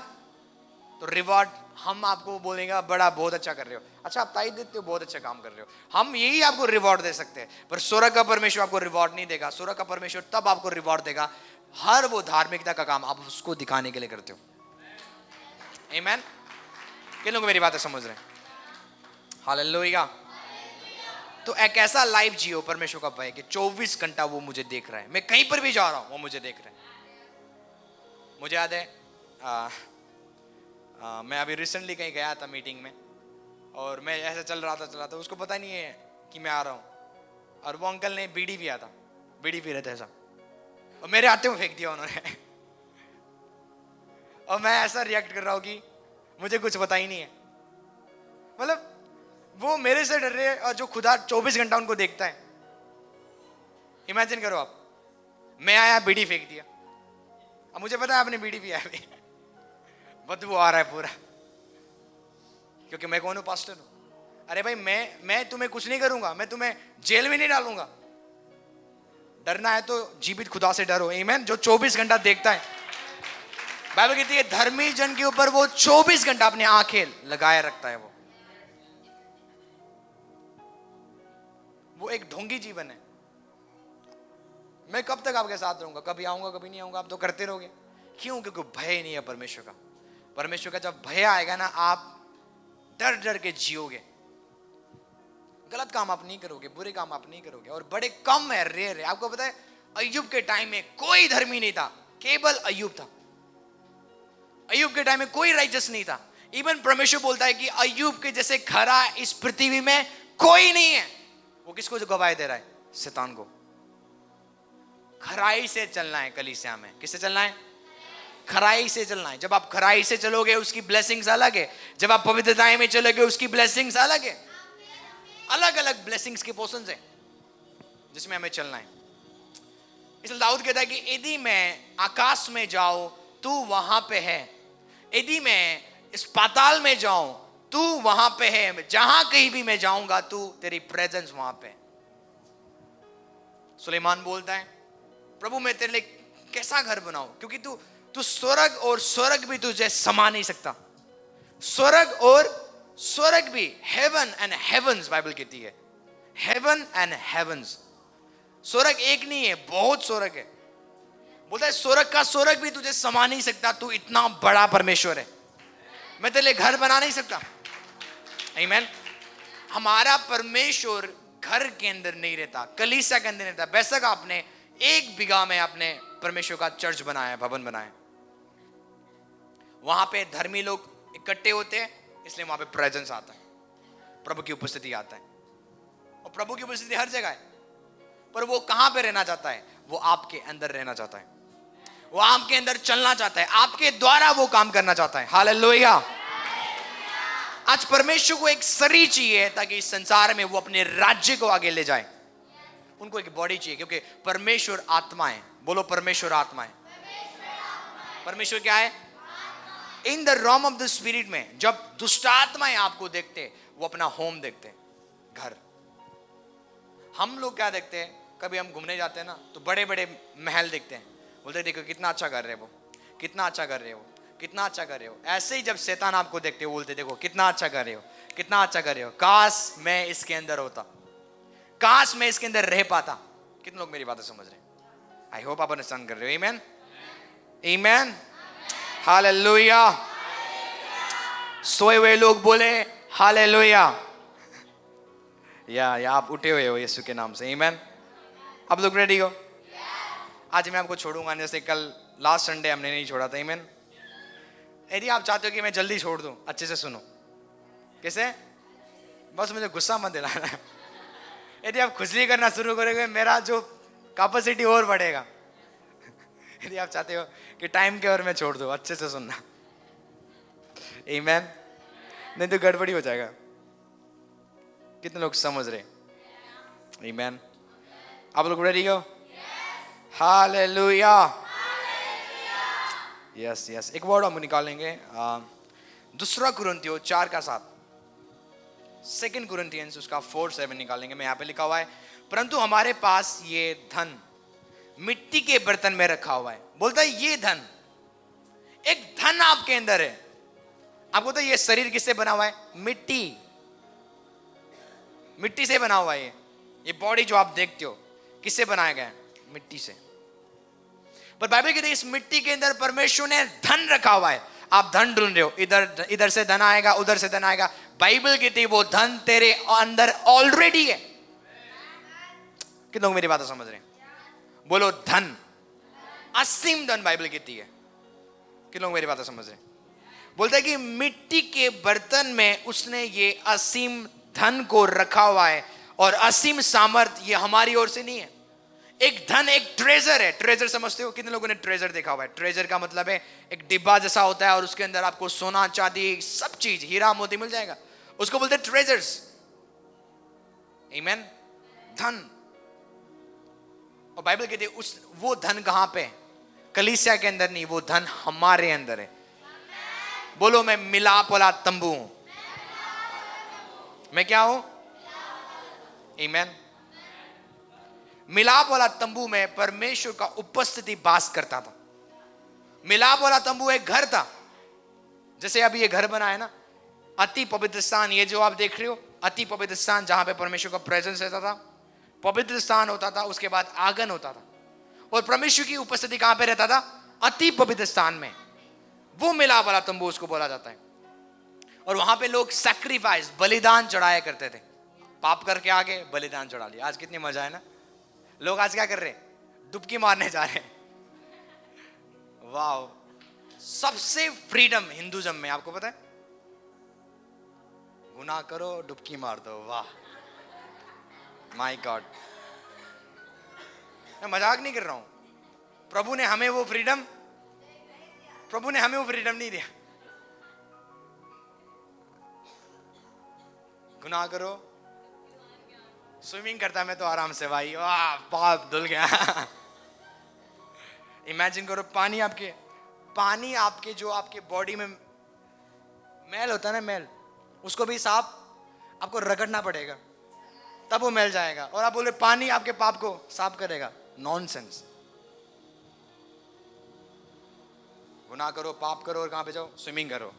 तो रिवॉर्ड हम आपको बोलेंगे बड़ा बहुत अच्छा कर रहे हो, अच्छा आप ताई देते हो, बहुत अच्छा काम कर रहे हो, हम यही आपको रिवॉर्ड दे सकते हैं। पर स्वर्ग का परमेश्वर आपको रिवॉर्ड नहीं देगा। स्वर्ग का परमेश्वर तब आपको रिवॉर्ड देगा हर वो धार्मिकता का काम आप उसको दिखाने के लिए करते हो। आमीन। किन लोग मेरी बातें समझ रहे हैं? हालेलुया। तो एक ऐसा लाइफ जियो परमेश्वर का भय कि 24 घंटा वो मुझे देख रहा है, मैं कहीं पर भी जा रहा हूं वो मुझे देख रहा है। मुझे याद है मैं अभी रिसेंटली कहीं गया था मीटिंग में, और मैं ऐसे चल रहा था, उसको पता नहीं है कि मैं आ रहा हूँ। और वो अंकल ने बीड़ी पिया था, बीड़ी पी रहे थे ऐसा, और मेरे आते हुए फेंक दिया उन्होंने और मैं ऐसा रिएक्ट कर रहा हूँ कि मुझे कुछ पता ही नहीं है। मतलब वो मेरे से डर रहे हैं और जो खुदा 24 घंटा उनको देखता है। इमेजिन करो आप, मैं आया बीड़ी फेंक दिया, अब मुझे पता है आपने बीड़ी पिया है बदबू आ रहा है पूरा, क्योंकि मैं कौन हूं? पास्टर हूं। अरे भाई मैं तुम्हें कुछ नहीं करूंगा, मैं तुम्हें जेल में नहीं डालूंगा। डरना है तो जीवित खुदा से डरो। आमीन। जो 24 घंटा देखता है। बाइबल कहती है धर्मी जन के ऊपर वो 24 घंटा अपनी आंखें लगाए रखता है। वो एक ढोंगी जीवन है। मैं कब तक आपके साथ रहूंगा? कभी आऊंगा कभी नहीं आऊंगा, आप तो करते रहोगे। क्यों? क्योंकि भय नहीं है परमेश्वर का। परमेश्वर का जब भय आएगा ना, आप डर डर के जियोगे। गलत काम आप नहीं करोगे, बुरे काम आप नहीं करोगे, और बड़े कम है, रेयर है। आपको पता है अय्यूब के टाइम में कोई धर्मी नहीं था, केवल अय्यूब था। अय्यूब के टाइम में कोई राइचस नहीं था। इवन परमेश्वर बोलता है कि अय्यूब के जैसे खरा इस पृथ्वी में कोई नहीं है। वो किसको जो गवाही दे रहा है? शैतान को। खराई से चलना है कलीसिया में। किससे चलना है? खराई से चलना है। जब आप खराई से चलोगे उसकी ब्लेसिंग्स अलग है, जब आप पवित्रताएं में चलोगे उसकी ब्लेसिंग्स अलग है। अलग अलग ब्लेसिंग्स के पोर्शंस है जिसमें हमें चलना है। इसलिए दाऊद कहता है कि यदि मैं आकाश में जाऊं तू वहां पे है, यदि मैं इस पाताल में जाऊं तू वहां पे है, जहां कहीं भी मैं जाऊंगा तू, तेरी प्रेजेंस वहां पे। सुलेमान बोलता है प्रभु मैं तेरे लिए कैसा घर बनाऊं, क्योंकि तू स्वर्ग और स्वर्ग भी तुझे समा नहीं सकता। स्वर्ग और स्वर्ग भी, हेवन एंड हेवंस बाइबल कहती है, हेवन एंड हेवंस। स्वर्ग एक नहीं है, बहुत स्वर्ग है। बोलता है स्वर्ग का स्वर्ग भी तुझे समा नहीं सकता, तू इतना बड़ा परमेश्वर है। मैं तेरे लिए घर बना नहीं सकता। आमीन। हमारा परमेश्वर घर के अंदर नहीं रहता, कलीसिया के अंदर रहता। बेशक आपने 1 बीघा में अपने परमेश्वर का चर्च बनाया, भवन बनाया, वहां पे धर्मी लोग इकट्ठे होते हैं, इसलिए वहां पे प्रेजेंस आता है, प्रभु की उपस्थिति आता है। और प्रभु की उपस्थिति हर जगह है, पर वो कहां पे रहना चाहता है? वो आपके अंदर रहना चाहता है, वो आपके अंदर चलना चाहता है, आपके द्वारा वो काम करना चाहता है। हालेलुया। आज परमेश्वर को एक शरीर चाहिए ताकि इस संसार में वो अपने राज्य को आगे ले जाए। उनको एक बॉडी चाहिए, क्योंकि परमेश्वर आत्मा है। बोलो परमेश्वर आत्मा है। परमेश्वर क्या है? In the ROM of the spirit में जब दुष्ट आत्माएं आपको देखते, वो अपना होम देखते, घर। हम लोग क्या देखते हैं? कभी हम घूमने जाते हैं ना, तो बड़े बड़े महल देखते हैं, बोलते हैं देखो कितना अच्छा कर रहे हो, कितना अच्छा कर रहे हो, कितना अच्छा कर रहे हो। ऐसे ही जब शैतान आपको देखते हो, बोलते देखो कितना अच्छा कर रहे हो, कितना अच्छा कर रहे हो, काश मैं इसके अंदर होता, काश मैं इसके अंदर रह पाता। कितने लोग मेरी बातें समझ रहे हैं? आई होप आप अंडरस्टैंड कर रहे हो। आमीन, आमीन, हालेलुया। सोए हुए लोग बोले हालेलुया। या आप उठे हुए हो यीशु के नाम से। आमीन। आप लोग रेडी हो? आज मैं आपको छोड़ूंगा, जैसे कल लास्ट संडे हमने नहीं छोड़ा था। आमीन। यदि आप चाहते हो कि मैं जल्दी छोड़ दूं, अच्छे से सुनो। कैसे? बस मुझे गुस्सा मत दिलाना। यदि आप खुजली करना शुरू करोगे, मेरा जो कैपेसिटी और बढ़ेगा। यदि आप चाहते हो कि टाइम के और मैं छोड़ दूं, अच्छे से सुनना। आमीन। नहीं तो गड़बड़ी हो जाएगा। कितने लोग समझ रहे? आमीन। आप लोग रेडी हो? हालेलुया। यस यस, एक वर्ड हम निकालेंगे, दूसरा कुरिन्थियों 4:7, सेकंड कुरिन्थियंस उसका 4:7 निकालेंगे। मैं यहाँ पे लिखा हुआ है, परंतु हमारे पास ये धन मिट्टी के बर्तन में रखा हुआ है। बोलता है ये धन, एक धन आपके अंदर है। आपको तो ये शरीर किससे बना हुआ है? मिट्टी से बना हुआ है। ये बॉडी जो आप देखते हो किससे बनाया गया है? मिट्टी से। पर बाइबल कहती है इस मिट्टी के अंदर परमेश्वर ने धन रखा हुआ है। आप धन ढूंढ रहे हो, इधर से धन आएगा, उधर से धन आएगा। बाइबल कहती है वो धन तेरे अंदर ऑलरेडी है। कितने लोग मेरी बात समझ रहे हैं? बोलो धन, असीम धन बाइबल कहती है। कितने लोग मेरी बात समझ रहे हैं? बोलता है कि मिट्टी के बर्तन में उसने ये असीम धन को रखा हुआ है, और असीम सामर्थ्य ये हमारी ओर से नहीं है। एक धन, एक ट्रेजर है। ट्रेजर समझते हो? कितने लोगों ने ट्रेजर देखा हुआ है? ट्रेजर का मतलब है एक डिब्बा जैसा होता है और उसके अंदर आपको सोना चांदी सब चीज, हीरा मोती मिल जाएगा। उसको बोलते हैं ट्रेजर्स। आमीन। धन। और बाइबल कहती है वो धन कहां पे? कलीसिया के अंदर नहीं, वो धन हमारे अंदर है। बोलो मैं मिलाप वाला तंबू हूं। मैं क्या हूं? आमीन। मिलाप वाला तंबू में परमेश्वर का उपस्थिति वास करता था। मिलाप वाला तंबू एक घर था, जैसे अभी ये घर बना है ना, अति पवित्र स्थान। ये जो आप देख रहे हो अति पवित्र स्थान, जहां पे परमेश्वर का प्रेजेंस रहता था। पवित्र स्थान होता था, उसके बाद आंगन होता था, और परमेश्वर की उपस्थिति कहां पे रहता था? अति पवित्र स्थान में। वो मिलाप वाला तंबू उसको बोला जाता है। और वहां पे लोग सैक्रिफाइस, बलिदान चढ़ाया करते थे। पाप करके आगे बलिदान चढ़ा लिया। आज कितनी मजा है ना। लोग आज क्या कर रहे हैं? डुबकी मारने जा रहे हैं। वाह, सबसे फ्रीडम हिंदुइज्म में आपको पता है? गुनाह करो, डुबकी मार दो। वाह, माय गॉड, मैं मजाक नहीं कर रहा हूं। प्रभु ने हमें वो फ्रीडम नहीं दिया। गुनाह करो, स्विमिंग करता मैं तो आराम से, भाई वाह, पाप धुल गया। इमेजिन करो पानी आपके जो आपके बॉडी में मैल होता है ना, मैल, उसको भी साफ आपको रगड़ना पड़ेगा तब वो मैल जाएगा। और आप बोल रहे पानी आपके पाप को साफ करेगा? नॉनसेंस। गुनाह करो, पाप करो, और कहां पे जाओ? स्विमिंग करो।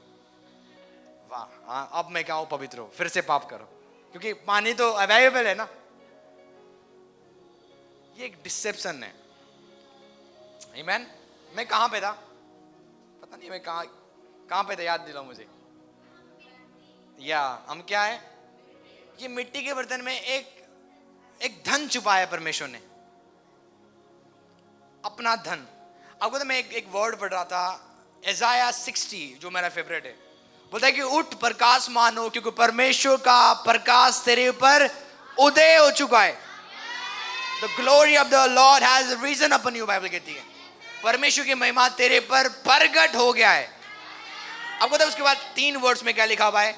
वाह, हाँ, अब मैं क्या हूं? पवित्र हो, फिर से पाप करो, क्योंकि पानी तो अवेलेबल है ना। ये एक डिसेप्शन है। आमीन। मैं कहां पे था? पता नहीं मैं कहां पे था, याद दिलाओ मुझे। या हम क्या है? ये मिट्टी के बर्तन में एक धन छुपाया परमेश्वर ने, अपना धन। आपको तो मैं एक वर्ड पढ़ रहा था, इज़ाया 60, जो मेरा फेवरेट है। बोलता है कि उठ प्रकाश मानो, क्योंकि परमेश्वर का प्रकाश तेरे ऊपर उदय हो चुका है। The glory of the Lord has risen upon you, Bible कहती है। परमेश्वर की महिमा तेरे पर प्रगट हो गया है। आपको तो उसके बाद 3 वर्ड्स में क्या लिखा हुआ है?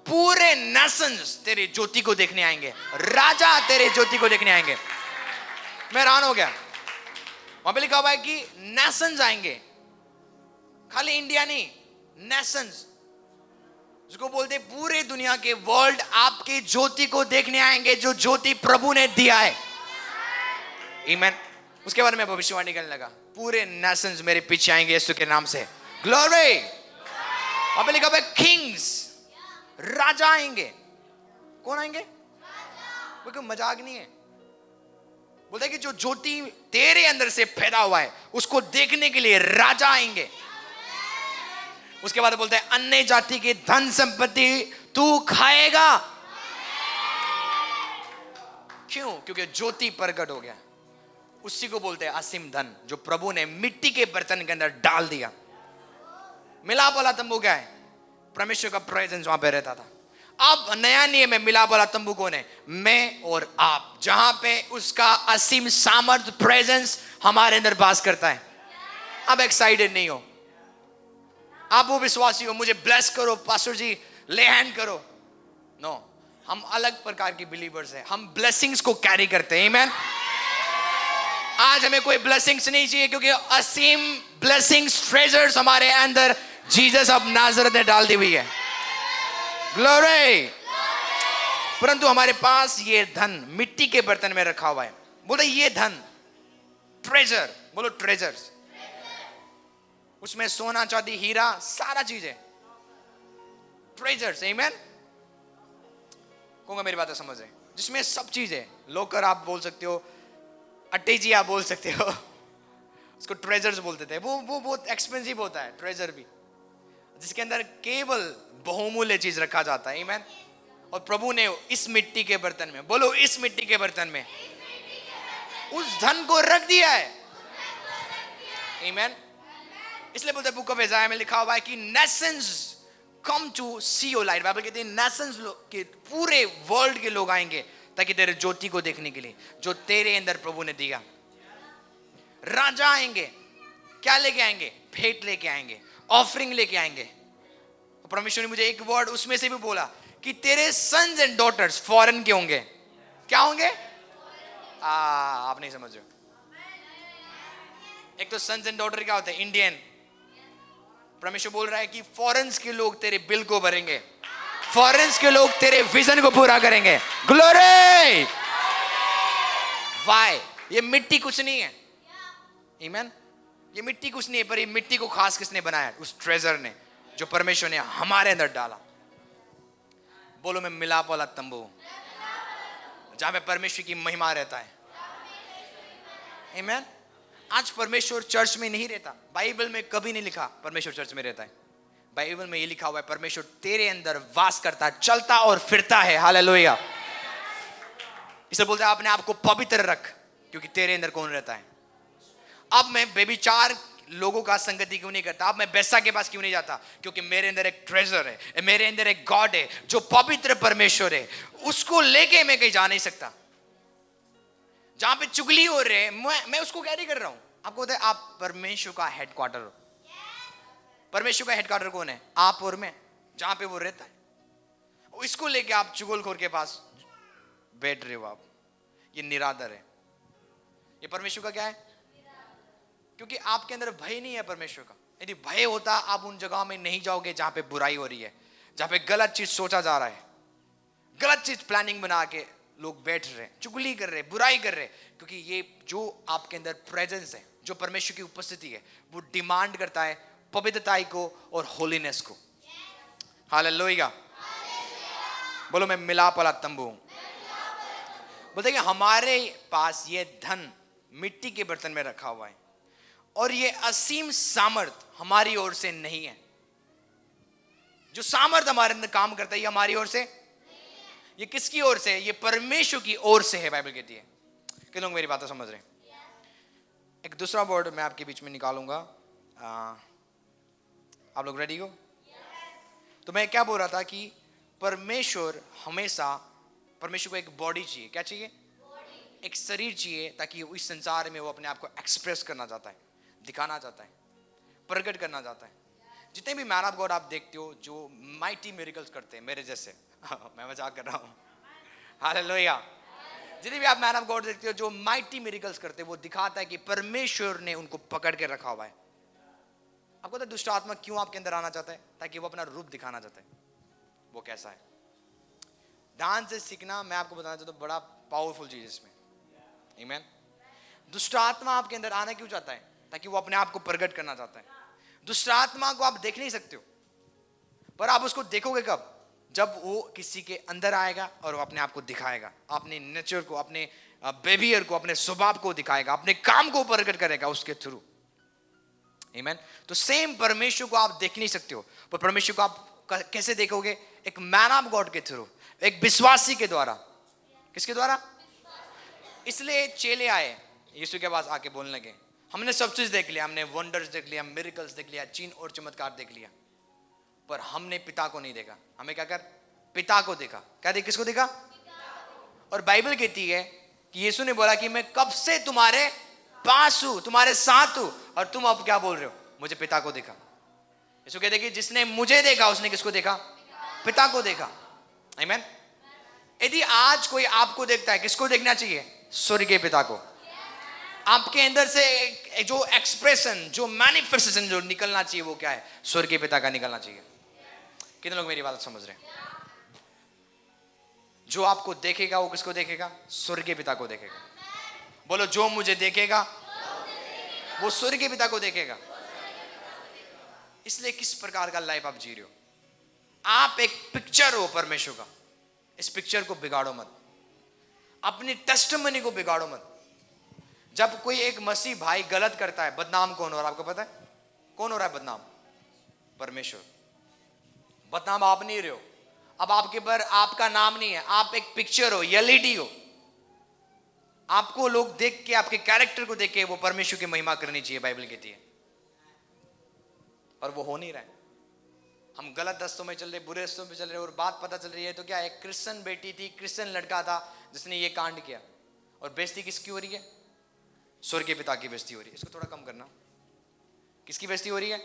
पूरे नेशंस तेरे ज्योति को देखने आएंगे, राजा तेरे ज्योति को देखने आएंगे। मैं हैरान हो गया। वहां पे लिखा हुआ है कि नेशंस आएंगे, खाली इंडिया नहीं, नेशंस, जिसको बोलते पूरे दुनिया के वर्ल्ड आपके ज्योति को देखने आएंगे, जो ज्योति प्रभु ने दिया है। आमीन। उसके बारे में भविष्यवाणी करने लगा, पूरे नेशंस मेरे पीछे आएंगे यीशु के नाम से। ग्लोरी। वहां पे लिखा हुआ है किंग्स, राजा आएंगे। कौन आएंगे? वो कोई मजाक नहीं है। बोलते कि जो ज्योति तेरे अंदर से पैदा हुआ है उसको देखने के लिए राजा आएंगे। उसके बाद बोलते हैं अन्य जाति की धन संपत्ति तू खाएगा। क्यों? क्योंकि ज्योति प्रकट हो गया। उसी को बोलते हैं असीम धन, जो प्रभु ने मिट्टी के बर्तन के अंदर डाल दिया। मिलाप वाला तंबू क्या है? परमेश्वर का प्रेजेंस वहां पे रहता था। अब नया नियम में मिलाप वाला तंबू कौन है? मैं और आप, जहां पे उसका असीम सामर्थ प्रेजेंस हमारे अंदर वास करता है। अब एक्साइटेड नहीं हो, आप वो विश्वासी हो मुझे ब्लेस करो पास्टर जी, ले हैंड करो। नो, हम अलग प्रकार के बिलीवर्स हैं। हम ब्लेसिंग्स को कैरी करते हैं। आमीन। आज हमें कोई ब्लेसिंग्स नहीं चाहिए, क्योंकि असीम ब्लेसिंग्स, ट्रेजर्स हमारे अंदर जीसस ऑफ नाजरत ने डाल दी हुई है। ग्लोरी। परंतु हमारे पास ये धन मिट्टी के बर्तन में रखा हुआ है। बोले ये धन, ट्रेजर, बोलो ट्रेजर्स। उसमें सोना चांदी हीरा सारा चीज है, ट्रेजर्स। आमीन। कहूंगा मेरी बातें समझ रहे, जिसमें सब चीज है। लोकर आप बोल सकते हो, अट्टेजी आप बोल सकते हो, उसको ट्रेजर्स बोलते थे। वो बहुत एक्सपेंसिव होता है ट्रेजर भी, जिसके अंदर केवल बहुमूल्य चीज रखा जाता है। आमीन। और प्रभु ने इस मिट्टी के बर्तन में, बोलो इस मिट्टी के बर्तन में, उस धन को रख दिया है। आमीन। इसलिए बोलते हैं बुक ऑफ इज़ाया में लिखा हुआ है कि nations come to see your light. Bible कहती है नेशंस के पूरे वर्ल्ड के लोग आएंगे ताकि तेरे ज्योति को देखने के लिए जो तेरे अंदर प्रभु ने दिया। राजा आएंगे, क्या लेके आएंगे? भेंट लेके आएंगे, ऑफरिंग लेके आएंगे। परमेश्वर ने मुझे एक वर्ड उसमें से भी बोला कि तेरे सन्स एंड डॉटर्स फॉरेन के होंगे। क्या होंगे? आप नहीं समझ रहे। एक तो सन्स एंड डॉटर क्या होते हैं? इंडियन। परमेश्वर बोल रहा है कि फॉरेन्स के लोग तेरे बिल को भरेंगे, फॉरेन्स के लोग तेरे विजन को पूरा करेंगे। ग्लोरी। वाई? ये मिट्टी कुछ नहीं है। आमीन। ये मिट्टी कुछ नहीं है, पर ये मिट्टी को खास किसने बनाया? उस ट्रेजर ने, जो परमेश्वर ने हमारे अंदर डाला। बोलो मैं मिलाप वाला तंबू, जहां पे परमेश्वर की महिमा रहता है। आमीन। आज परमेश्वर चर्च में नहीं रहता। बाइबल में कभी नहीं लिखा परमेश्वर चर्च में रहता है। बाइबल में ये लिखा हुआ है परमेश्वर तेरे अंदर वास करता है, चलता और फिरता है। हालेलुया। इसे बोलते हैं अपने आप को पवित्र रख, क्योंकि तेरे अंदर कौन रहता है। अब मैं बेबीचार लोगों का संगति क्यों नहीं करता? अब मैं बेस्सा के पास क्यों नहीं जाता? क्योंकि मेरे अंदर एक ट्रेजर है, मेरे अंदर एक गॉड है जो पवित्र परमेश्वर है। उसको लेके मैं कहीं जा नहीं सकता। जहां पे चुगली हो रहे मैं उसको कैरी कर रहा हूं। आपको पता है आप परमेश्वर का हेडक्वार्टर हो। परमेश्वर का हेडक्वार्टर कौन है? आप और मैं, जहां पे वो रहता है। इसको लेके आप चुगलखोर के पास बैठ रहे हो। आप ये निरादर है। ये परमेश्वर का क्या है? क्योंकि आपके अंदर भय नहीं है परमेश्वर का। यदि भय होता आप उन जगहों में नहीं जाओगे जहां पे बुराई हो रही है, जहां पे गलत चीज सोचा जा रहा है, गलत चीज प्लानिंग बना के लोग बैठ रहे, चुगली कर रहे, बुराई कर रहे। क्योंकि ये जो आपके अंदर प्रेजेंस है, जो परमेश्वर की उपस्थिति है, वो डिमांड करता है पवित्रताई को और होलीनेस को। हालेलुया। बोलो मैं मिलाप वाला तंबू हूं। बोलते कि हमारे पास ये धन मिट्टी के बर्तन में रखा हुआ है, और ये असीम सामर्थ हमारी ओर से नहीं है। जो सामर्थ हमारे अंदर काम करता है ये हमारी ओर से, ये किसकी ओर से है? ये परमेश्वर की ओर से है। बाइबल कहती है। कितने लोग मेरी बातें समझ रहे हैं? एक दूसरा वर्ड मैं आपके बीच में निकालूंगा। आप लोग रेडी हो? तो मैं क्या बोल रहा था कि परमेश्वर हमेशा, परमेश्वर को एक बॉडी चाहिए। क्या चाहिए? एक शरीर चाहिए, ताकि इस संसार में वो अपने आप को एक्सप्रेस करना चाहता है, दिखाना चाहता है, प्रकट करना चाहता है। जितने भी मैन ऑफ गॉड आप देखते हो जो माइटी मिरेकल्स करते हैं, मेरे जैसे मैं मजाक कर रहा हूँ। हालेलुया। जितने भी आप मैन ऑफ गॉड देखते हो जो माइटी मिरेकल्स करते हैं, वो दिखाता है कि परमेश्वर ने उनको पकड़ के रखा हुआ है। आपको तो दुष्ट आत्मा क्यों आपके अंदर आना चाहता है? ताकि वो अपना रूप दिखाना चाहता है वो कैसा है। डांस से सीखना, मैं आपको बताना चाहता हूँ, बड़ा पावरफुल चीज इसमें। आमीन। दुष्ट आत्मा आपके अंदर आना क्यों चाहता है? ताकि वो अपने आप को प्रकट करना चाहता है। दुष्ट आत्मा को आप देख नहीं सकते हो, पर आप उसको देखोगे कब? जब वो किसी के अंदर आएगा और वो अपने आप को दिखाएगा, अपने नेचर को, अपने बिहेवियर को, अपने स्वभाव को दिखाएगा, अपने काम को प्रकट करेगा उसके थ्रू। आमीन। तो सेम परमेश्वर को आप देख नहीं सकते हो, पर परमेश्वर को आप कैसे देखोगे? एक मैन ऑफ गॉड के थ्रू, एक विश्वासी के द्वारा। किसके द्वारा? इसलिए चेले आए यीशु के पास आके बोलने लगे, हमने सब चीज देख लिया, हमने वंडर्स देख लिया, मिरेकल्स देख लिया, चिन्ह और चमत्कार देख लिया, पर हमने पिता को नहीं देखा। हमें क्या कर? पिता को देखा। क्या देख? किसको देखा? और बाइबल कहती है कि यीशु ने बोला कि मैं कब से तुम्हारे पास हूं, तुम्हारे साथ हूं, और तुम अब क्या बोल रहे हो? मुझे पिता को देखा। यीशु कहते कि जिसने मुझे देखा उसने किसको देखा? पिता को देखा। आमीन। यदि आज कोई आपको देखता है, किसको देखना चाहिए? स्वर्गीय पिता को। आपके अंदर से जो एक्सप्रेशन, जो मैनिफेस्टेशन जो निकलना चाहिए वो क्या है? स्वर्गीय पिता का निकलना चाहिए। कितने लोग मेरी बात समझ रहे हैं? जो आपको देखेगा वो किसको देखेगा? स्वर्गीय पिता को देखेगा। बोलो, जो मुझे देखेगा वो स्वर्गीय पिता को देखेगा। इसलिए किस प्रकार का लाइफ आप जी रहे हो? आप एक पिक्चर हो परमेश्वर का। इस पिक्चर को बिगाड़ो मत, अपनी टेस्टिमनी को बिगाड़ो मत। जब कोई एक मसीह भाई गलत करता है, बदनाम कौन हो रहा है? आपको पता है कौन हो रहा है बदनाम? परमेश्वर। बदनाम आप नहीं रहे हो। अब आपके पर आपका नाम नहीं है, आप एक पिक्चर हो, एलईडी हो। आपको लोग देख के, आपके कैरेक्टर को देख के वो परमेश्वर की महिमा करनी चाहिए, बाइबल कहती है। और वो हो नहीं रहा है। हम गलत रास्तों में चल रहे, बुरे रास्तों में चल रहे, और बात पता चल रही है तो क्या, एक क्रिश्चियन बेटी थी, क्रिश्चियन लड़का था जिसने ये कांड किया। और बेइज्जती किसकी हो रही है? स्वर्गीय पिता की बेइज्जती हो रही है। इसको थोड़ा कम करना। किसकी बेइज्जती हो रही है?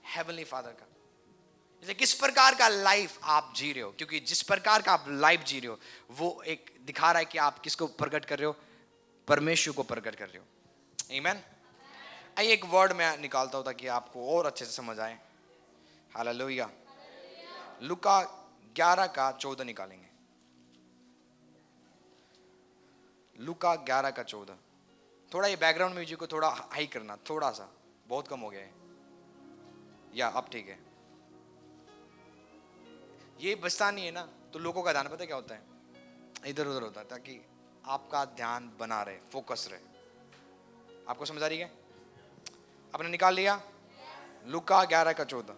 हेवनली फादर का। इसलिए किस प्रकार का लाइफ आप जी रहे हो, क्योंकि जिस प्रकार का आप लाइफ जी रहे हो वो एक दिखा रहा है कि आप किसको प्रकट कर रहे हो? परमेश्वर को प्रकट कर रहे हो। आमीन। आइए एक वर्ड मैं निकालता हूं ताकि आपको और अच्छे से समझ आए। हालेलुया। लूका 11 का 14 निकालेंगे। लूका 11 का 14। थोड़ा ये बैकग्राउंड म्यूजिक को थोड़ा हाई करना, थोड़ा सा, बहुत कम हो गया है, या अब ठीक है। ये बचता नहीं है ना, तो लोगों का ध्यान पता क्या होता है? इधर उधर होता है, ताकि आपका ध्यान बना रहे, फोकस रहे। आपको समझ आ रही है? आपने निकाल लिया? लूका 11 का 14।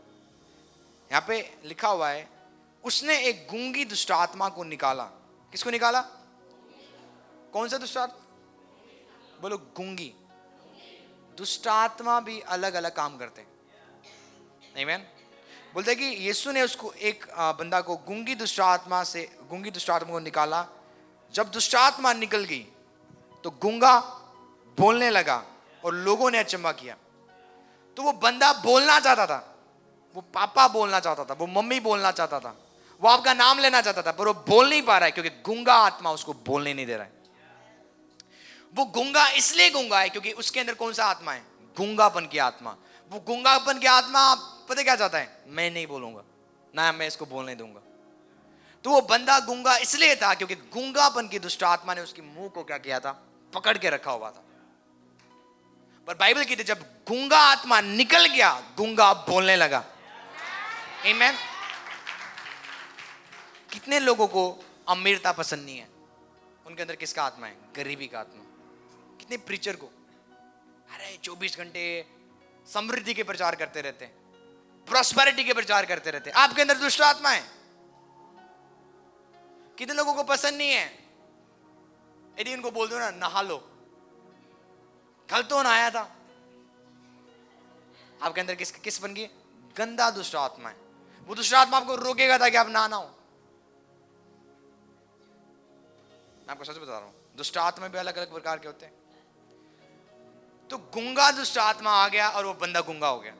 यहाँ पे लिखा हुआ है, उसने एक गूंगी दुष्ट आत्मा को निकाला। किसको निकाला? कौन सा दुष्ट आत्मा? बोलो, गूंगी। दुष्ट आत्मा भी अलग अलग काम करते हैं। आमीन। बोलते कि यीशु ने उसको, एक बंदा को गूंगी दुष्ट आत्मा को निकाला। जब दुष्ट आत्मा निकल गई तो गूंगा बोलने लगा और लोगों ने अचंभा किया। तो वो बंदा बोलना चाहता था, वो पापा बोलना चाहता था, वो मम्मी बोलना चाहता था, वो आपका नाम लेना चाहता था, पर वो बोल नहीं पा रहा है क्योंकि गूंगा आत्मा उसको बोलने नहीं दे रहा है। वो गूंगा इसलिए गूंगा है क्योंकि उसके अंदर कौन सा आत्मा है? गूंगापन की आत्मा। वो गूंगापन की आत्मा पता क्या चाहता है? मैं नहीं बोलूंगा, ना मैं इसको बोलने दूंगा। तो वो बंदा गूंगा इसलिए था क्योंकि गूंगापन की दुष्ट आत्मा ने उसके मुंह को क्या किया था? पकड़ के रखा हुआ था। पर बाइबल कहती है जब गूंगा आत्मा निकल गया, गूंगा बोलने लगा। आमीन। कितने लोगों को अमीरता पसंद नहीं है? उनके अंदर किसका आत्मा है? गरीबी का आत्मा। कितने प्रीचर को, अरे 24 घंटे समृद्धि के प्रचार करते रहते हैं, प्रॉस्पेरिटी के प्रचार करते रहते हैं, आपके अंदर दुष्ट आत्मा है। कितने लोगों को पसंद नहीं है यदि उनको बोल दो ना, नहा लो, कल तो नहाया था। आपके अंदर किस बन गई? गंदा दुष्ट आत्मा है। वो दुष्ट आत्मा आपको रोकेगा ताकि आप नहाना हो। मैं आपको सच बता रहा हूं, दुष्ट आत्मा भी अलग अलग प्रकार के होते हैं। तो गूंगा दुष्ट आत्मा आ गया और वो बंदा गूंगा हो गया।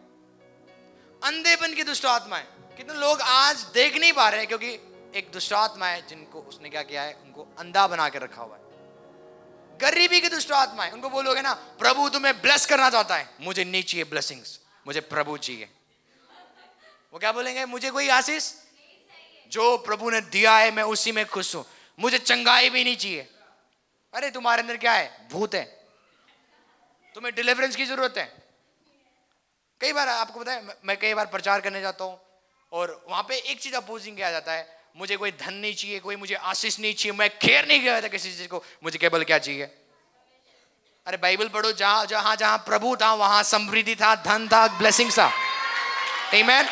अंधेपन की दुष्ट आत्मा है। कितने लोग आज देख नहीं पा रहे हैं क्योंकि एक दुष्ट आत्मा है जिनको उसने क्या किया है? उनको अंधा बना के रखा हुआ है। गरीबी की दुष्ट आत्मा है। उनको बोलोगे ना, प्रभु तुम्हें ब्लेस करना चाहता है, मुझे नहीं चाहिए ब्लेसिंग्स, मुझे प्रभु चाहिए। वो क्या बोलेंगे? मुझे कोई आशीष, जो प्रभु ने दिया है मैं उसी में खुश हूं, मुझे चंगाई भी नहीं चाहिए। अरे तुम्हारे अंदर क्या है? भूत है, तुम्हें डिलीवरेंस की जरूरत है। कई बार आपको पता है, मैं कई बार प्रचार करने जाता हूं और वहां पे एक चीज अपोजिंग किया जाता है, मुझे कोई धन नहीं चाहिए, कोई मुझे आशीष नहीं चाहिए, मैं केयर नहीं किया था किसी चीज को, मुझे केवल क्या चाहिए? अरे बाइबल पढ़ो, जहां जहां जहां प्रभु था वहां समृद्धि था, धन था, ब्लेसिंग था। आमीन।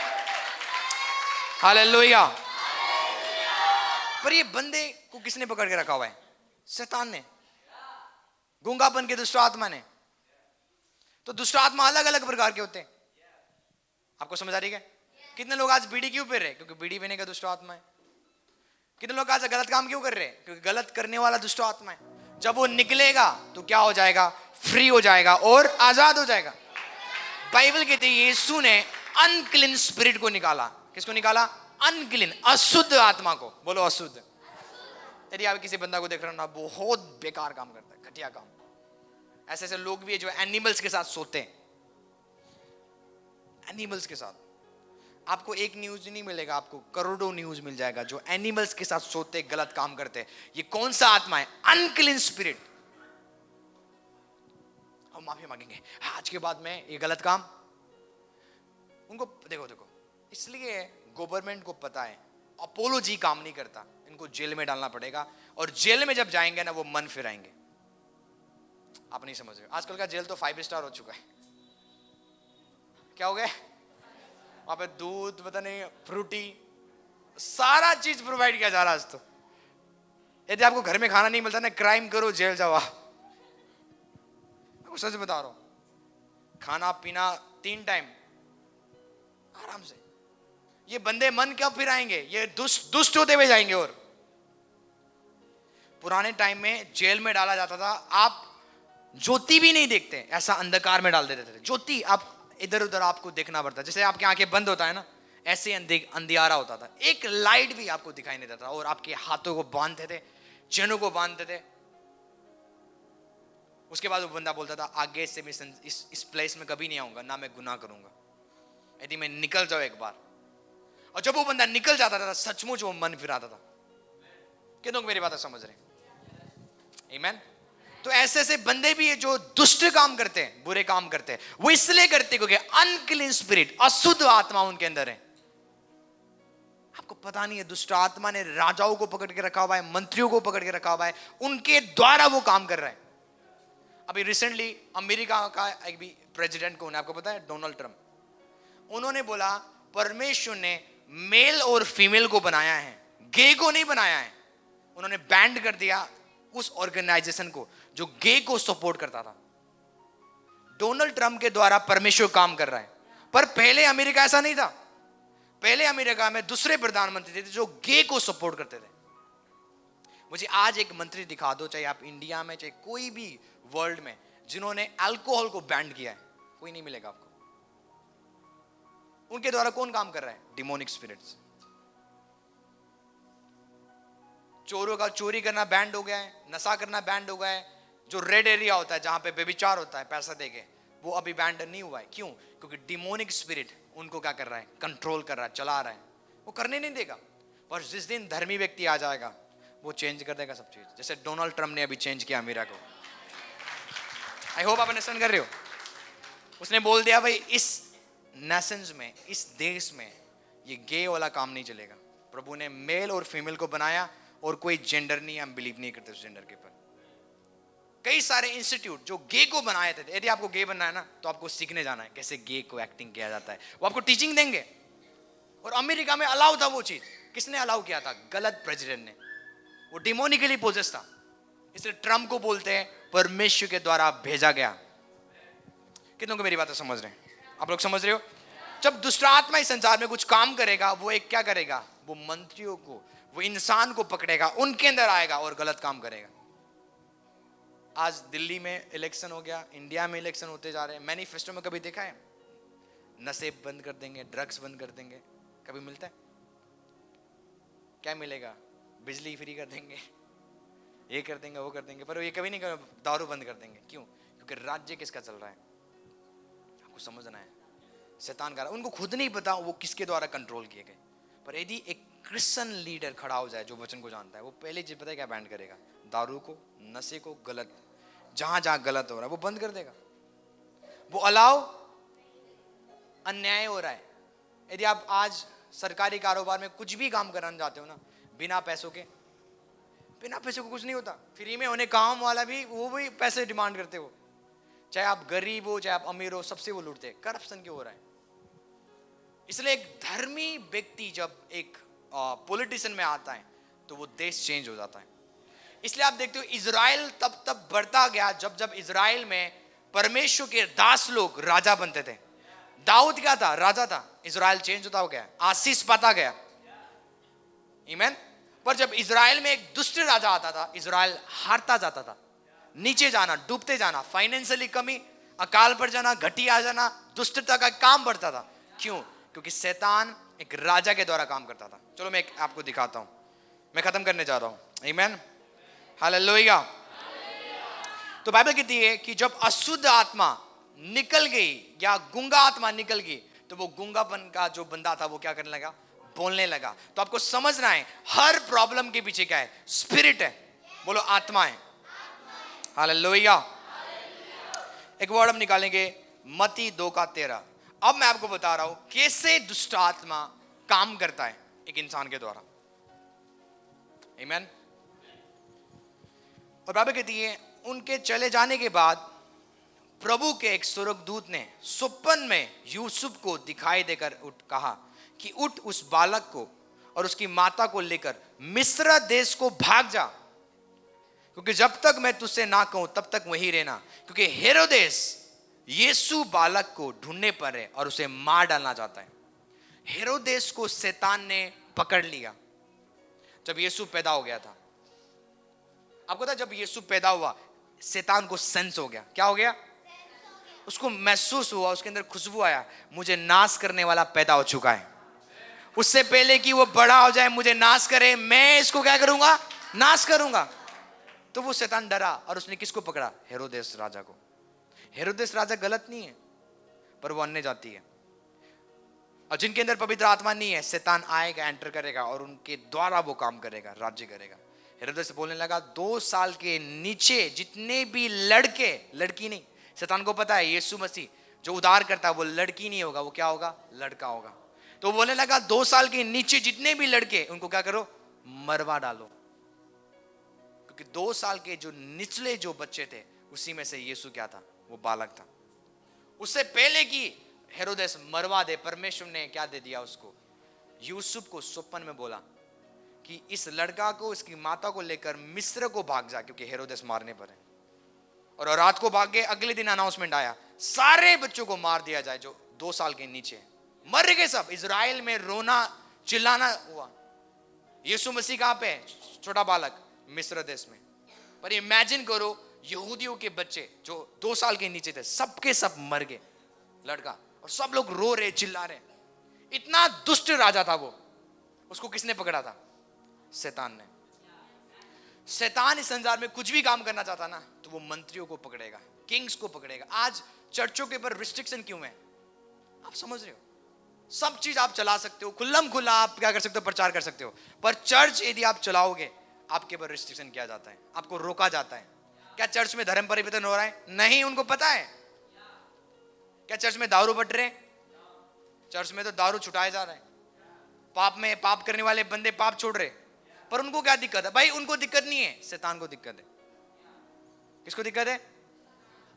हालेलुया। पर ये बंदे को किसने पकड़ के रखा हुआ है? शैतान ने, गूंगापन के दुष्ट आत्मा ने। तो दुष्ट आत्मा अलग अलग प्रकार के होते हैं। आपको समझ आ रही है? कितने लोग आज बीड़ी क्यों पी रहे? क्योंकि बीड़ी पीने का दुष्ट आत्मा है। कितने लोग आज गलत काम क्यों कर रहे हैं? क्योंकि गलत करने वाला दुष्ट आत्मा है। जब वो निकलेगा तो क्या हो जाएगा? फ्री हो जाएगा और आजाद हो जाएगा। बाइबल कहती है यीशु ने अनक्लीन स्पिरिट को निकाला। किसको निकाला? अनक्लीन, अशुद्ध आत्मा को। बोलो अशुद्ध। यदि आप किसी बंदा को देख रहे हो ना, बहुत बेकार काम करता है, घटिया काम, ऐसे ऐसे लोग भी है जो एनिमल्स के साथ सोते हैं, एनिमल्स के साथ। आपको एक न्यूज नहीं मिलेगा, आपको करोड़ों न्यूज मिल जाएगा जो एनिमल्स के साथ सोते, गलत काम करते। ये कौन सा आत्मा है? Unclean spirit. हम माफी मांगेंगे आज के बाद में ये गलत काम। उनको देखो इसलिए गवर्नमेंट को पता है अपोलो जी काम नहीं करता, इनको जेल में डालना पड़ेगा, और जेल में जब जाएंगे ना वो मन फिराएंगे। आप नहीं समझ रहे, आजकल का जेल तो 5 स्टार हो चुका है। क्या हो गया वहां पे? दूध, पता नहीं फ्रूटी, सारा चीज प्रोवाइड किया जा रहा है आज तो। यदि आपको घर में खाना नहीं मिलता ना, क्राइम करो, जेल जाओ। आपको सच बता रहा हूं, खाना पीना 3 टाइम आराम से। ये बंदे मन कब फिराएंगे? ये दुष्ट होते हुए जाएंगे। और पुराने टाइम में जेल में डाला जाता था, आप ज्योति भी नहीं देखते, ऐसा अंधकार में डाल देते थे। ज्योति आप इधर उधर आपको देखना पड़ता, जैसे आपकी आंखें बंद होता है ना, ऐसे अंधियारा होता था, एक लाइट भी आपको दिखाई नहीं देता। और आपके हाथों को बांधते थे, चेनों को बांधते थे। उसके बाद वो बंदा बोलता था आगे से मैं इस प्लेस में कभी नहीं आऊंगा, ना मैं गुनाह करूंगा, यदि मैं निकल जाऊं एक बार। और जब वो बंदा निकल जाता था सचमुच वो मन फिराता था। कितनों को मेरी बात समझ रहे हैं? आमीन। तो ऐसे ऐसे बंदे भी है जो दुष्ट काम करते हैं, बुरे काम करते हैं। वो इसलिए करते क्योंकि अनक्लीन स्पिरिट, अशुद्ध आत्मा उनके अंदर है। आपको पता नहीं है, दुष्ट आत्मा ने राजाओं को पकड़ के रखा हुआ है, मंत्रियों को पकड़ के रखा हुआ है, उनके द्वारा वो काम कर रहा है। अभी रिसेंटली अमेरिका का एक भी प्रेसिडेंट कौन है आपको पता है? Donald Trump. उन्होंने बोला परमेश्वर ने मेल और फीमेल को बनाया है, गे को नहीं बनाया है। उन्होंने बैंड कर दिया उस ऑर्गेनाइजेशन को जो गे को सपोर्ट करता था। डोनाल्ड ट्रंप के द्वारा परमेश्वर काम कर रहा है। पर पहले अमेरिका ऐसा नहीं था। पहले अमेरिका में दूसरे प्रधानमंत्री थे जो गे को सपोर्ट करते थे। मुझे आज एक मंत्री दिखा दो, चाहे आप इंडिया में चाहे कोई भी वर्ल्ड में, जिन्होंने अल्कोहल को बैन किया है, कोई नहीं मिलेगा आपको। उनके द्वारा कौन काम कर रहा है? Demonic spirits. चोरों का चोरी करना बैंड हो गया है, नशा करना बैंड हो गया है। जो रेड एरिया होता है जहां पे व्यभिचार होता है पैसा देके, वो अभी बैंड नहीं हुआ है। क्यों? क्योंकि डिमोनिक स्पिरिट उनको क्या कर रहा है? कंट्रोल कर रहा है, चला रहा है। वो करने नहीं देगा। पर जिस दिन धर्मी व्यक्ति आ जाएगा वो चेंज कर देगा सब चीज। जैसे डोनाल्ड ट्रंप ने अभी चेंज किया अमेरिका को। आई होप आप अंडरस्टैंड कर रहे हो। उसने बोल दिया भाई इस नेशंस में, इस देश में ये गे वाला काम नहीं चलेगा। प्रभु ने मेल और फीमेल को बनाया और कोई जेंडर नहीं, हम बिलीव नहीं करते उस जेंडर के ऊपर। कई सारे इंस्टीट्यूट जो गे को बनाए थे, यदि आपको गे बनना है ना तो आपको सीखने जाना है कैसे गे को एक्टिंग किया जाता है, वो आपको टीचिंग देंगे। और अमेरिका में अलाउ था वो चीज। किसने अलाउ किया था? गलत प्रेसिडेंट ने। वो डिमोनिकली पोजेस था। इसलिए ट्रंप को बोलते हैं परमेश्वर के द्वारा भेजा गया। कितनों को मेरी बातें समझ रहे हैं? आप लोग समझ रहे हो? जब दुष्ट आत्मा इस संसार में कुछ काम करेगा, वो एक क्या करेगा? वो मंत्रियों को, वो इंसान को पकड़ेगा, उनके अंदर आएगा और गलत काम करेगा। आज दिल्ली में इलेक्शन हो गया, इंडिया में इलेक्शन होते जा रहे हैं। मैनिफेस्टो में कभी देखा है नशे बंद कर देंगे, ड्रग्स बंद कर देंगे? कभी मिलता है? क्या मिलेगा? बिजली फ्री कर देंगे, ये कर देंगे, वो कर देंगे। पर ये कभी नहीं कर, दारू बंद कर देंगे। क्यों? क्योंकि राज्य किसका चल रहा है? आपको समझना है, शैतान का। उनको खुद नहीं पता वो किसके द्वारा कंट्रोल किए गए। पर यदि एक क्रिश्चियन लीडर खड़ा हो जाए जो वचन को जानता है, वो पहले चीज पता है क्या बैंड करेगा? दारू को, नशे को, गलत, जहां जहां गलत हो रहा है वो बंद कर देगा। वो अलाउ, अन्याय हो रहा है। यदि आप आज सरकारी कारोबार में कुछ भी काम कराना चाहते हो ना, बिना पैसों के, बिना पैसे को कुछ नहीं होता। फ्री में होने काम वाला भी, वो भी पैसे डिमांड करते हो। चाहे आप गरीब हो चाहे आप अमीर हो, सबसे वो लूटते। करप्शन क्यों हो रहा है? इसलिए एक धर्मी व्यक्ति जब एक पॉलिटिशियन में आता है तो वो देश चेंज हो जाता है। इसलिए आप देखते हो इजराइल तब बढ़ता गया जब जब इजराइल में परमेश्वर के दास लोग राजा बनते थे। दाऊद क्या था? राजा था। इजराइल चेंज होता हो गया, आशीष पाता गया। आमीन। पर जब इजराइल में एक दुष्ट राजा आता था, इजराइल हारता जाता था, नीचे जाना, डूबते जाना, फाइनेंशियली कमी, अकाल पर जाना, घटी आ जाना, दुष्टता का काम बढ़ता था। क्यों? क्योंकि शैतान एक राजा के द्वारा काम करता था। चलो मैं आपको दिखाता हूं, मैं खत्म करने जा रहा हूं। आमीन, हालेलुया। तो बाइबल कहती है कि जब अशुद्ध आत्मा निकल गई या गूंगा आत्मा निकल गई, तो वो गूंगापन का जो बंदा था वो क्या करने लगा, बोलने लगा। तो आपको समझना है हर प्रॉब्लम के पीछे क्या है, स्पिरिट है। बोलो आत्मा है। हालेलुया। एक वर्ड हम निकालेंगे, मत्ती 2:13। अब मैं आपको बता रहा हूं कैसे दुष्ट आत्मा काम करता है एक इंसान के द्वारा। आमीन। और बाइबल कहती है उनके चले जाने के बाद प्रभु के एक स्वर्गदूत ने स्वप्न में यूसुफ को दिखाई देकर कहा कि उठ, उस बालक को और उसकी माता को लेकर मिस्र देश को भाग जा, क्योंकि जब तक मैं तुझसे ना कहूं तब तक वहीं रहना, क्योंकि हेरोदेस यीशु बालक को ढूंढने पर है और उसे मार डालना चाहता है। हेरोदेस को शैतान ने पकड़ लिया जब यीशु पैदा हो गया था। आपको पता, जब यीशु पैदा हुआ शैतान को सेंस हो गया। क्या हो गया? उसको महसूस हुआ, उसके अंदर खुशबू आया, मुझे नाश करने वाला पैदा हो चुका है। उससे पहले कि वो बड़ा हो जाए मुझे नाश करे, मैं इसको क्या करूंगा, नाश करूंगा। तो वो शैतान डरा और उसने किसको पकड़ा? हेरोदेस राजा को। हेरोदेस राजा गलत नहीं है, पर वो अन्य जाति है, और जिनके अंदर पवित्र आत्मा नहीं है, शैतान आएगा, एंटर करेगा और उनके द्वारा वो काम करेगा, राज्य करेगा। हेरोदेस बोलने लगा 2 साल के नीचे जितने भी लड़के, लड़की नहीं, शैतान को पता है यीशु मसीह जो उद्धार करता है वो लड़की नहीं होगा, वो क्या होगा, लड़का होगा। तो बोलने लगा 2 साल के नीचे जितने भी लड़के उनको क्या करो, मरवा डालो, क्योंकि 2 साल के जो निचले जो बच्चे थे उसी में से यीशु क्या था, वो बालक था। उससे पहले कि हेरोदेस मरवा दे, परमेश्वर ने क्या दे दिया उसको, यूसुफ को स्वप्न में बोला कि इस लड़का को, इसकी माता को लेकर मिस्र को भाग जा, क्योंकि हेरोदेस मारने पर है। और रात को भाग गए। अगले दिन अनाउंसमेंट आया सारे बच्चों को मार दिया जाए जो 2 साल के नीचे, मर गए सब। इजराइल में रोना चिल्लाना हुआ। यीशु मसीह कहां पे है? छोटा बालक मिस्र देश में। पर इमेजिन करो यहूदियों के बच्चे जो 2 साल के नीचे थे, सबके सब मर गए, लड़का, और सब लोग रो रहे, चिल्ला रहे। इतना दुष्ट राजा था वो। उसको किसने पकड़ा था? शैतान ने। शैतान इस संसार में कुछ भी काम करना चाहता ना, तो वो मंत्रियों को पकड़ेगा, किंग्स को पकड़ेगा। आज चर्चों के ऊपर रिस्ट्रिक्शन क्यों है? आप समझ रहे हो? सब चीज आप चला सकते हो, खुल्लम खुल्ला आप क्या कर सकते हो, प्रचार कर सकते हो, पर चर्च यदि आप चलाओगे आपके ऊपर रिस्ट्रिक्शन किया जाता है, आपको रोका जाता है। क्या चर्च में धर्म परिवर्तन हो रहा है? नहीं, उनको पता है। क्या चर्च में दारू बट रहे? चर्च में तो दारू छुटाया जा रहा है। पाप में पाप करने वाले बंदे पाप छोड़ रहे, पर उनको क्या दिक्कत है? भाई उनको दिक्कत नहीं है, शैतान को दिक्कत है। किसको दिक्कत है?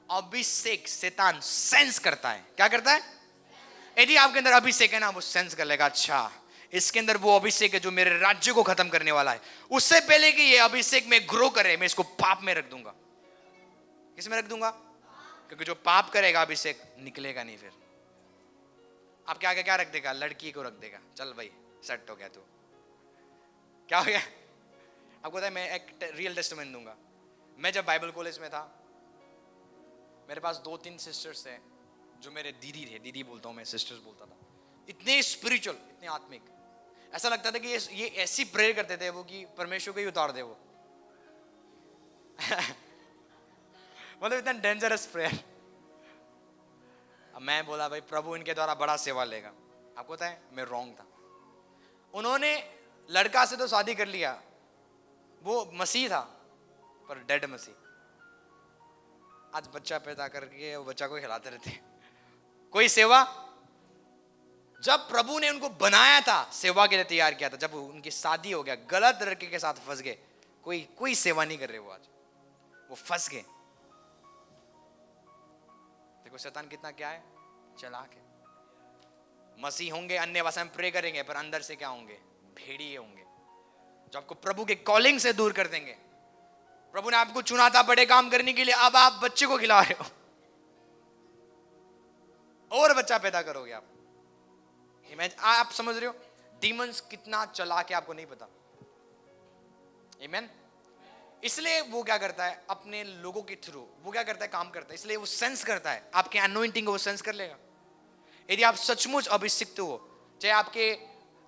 अभिषेक शैतान सेंस करता है। क्या करता है? यदि आपके अंदर अभिषेक है ना, वो सेंस कर लेगा, अच्छा इसके अंदर वो अभिषेक है जो मेरे राज्य को खत्म करने वाला है। उससे पहले कि ये अभिषेक में ग्रो करे, मैं इसको पाप में रख दूंगा। किस में रख दूंगा? क्योंकि जो पाप करेगा अभिषेक निकलेगा नहीं। फिर आपके आगे क्या रख देगा? लड़की को रख देगा। चल भाई सेट हो गया तू। क्या हो गया? आपको पता है, मैं एक रियल टेस्टमेंट दूंगा। मैं जब बाइबल कॉलेज में था, मेरे पास 2-3 सिस्टर्स थे जो मेरे दीदी थे। दीदी बोलता हूं मैं, सिस्टर्स बोलता था। इतने स्पिरिचुअल, इतने आत्मिक, ऐसा लगता था कि ये ऐसी प्रेयर करते थे वो कि परमेश्वर को ही उतार दे वो। मतलब इतना डेंजरस प्रेयर। अब मैं बोला भाई प्रभु इनके द्वारा बड़ा सेवा लेगा। आपको पता है मैं रॉन्ग था। उन्होंने लड़का से तो शादी कर लिया, वो मसीह था पर डेड मसीह। आज बच्चा पैदा करके वो बच्चा को खिलाते रहते। कोई सेवा? जब प्रभु ने उनको बनाया था, सेवा के लिए तैयार किया था, जब उनकी शादी हो गया, गलत लड़के के साथ फंस गए, कोई सेवा नहीं कर रहे वो। आज वो फंस गए। देखो शैतान कितना क्या है, चालाक है। मसीह होंगे, अन्य भाषा में प्रे करेंगे, पर अंदर से क्या होंगे? भेड़िए होंगे, जो आपको प्रभु के कॉलिंग से दूर कर देंगे। प्रभु ने आपको चुना था बड़े काम करने के लिए, अब आप बच्चे को खिला रहे हो और बच्चा पैदा करोगे आप। आप समझ रहे हो डीमंस कितना चला के आपको नहीं पता। आमीन। इसलिए वो क्या करता है, अपने लोगों के थ्रू वो क्या करता है, काम करता है। इसलिए वो सेंस करता है आपके अनॉइंटिंग को, वो सेंस कर लेगा। यदि आप सचमुच अभिषिक्त हो, चाहे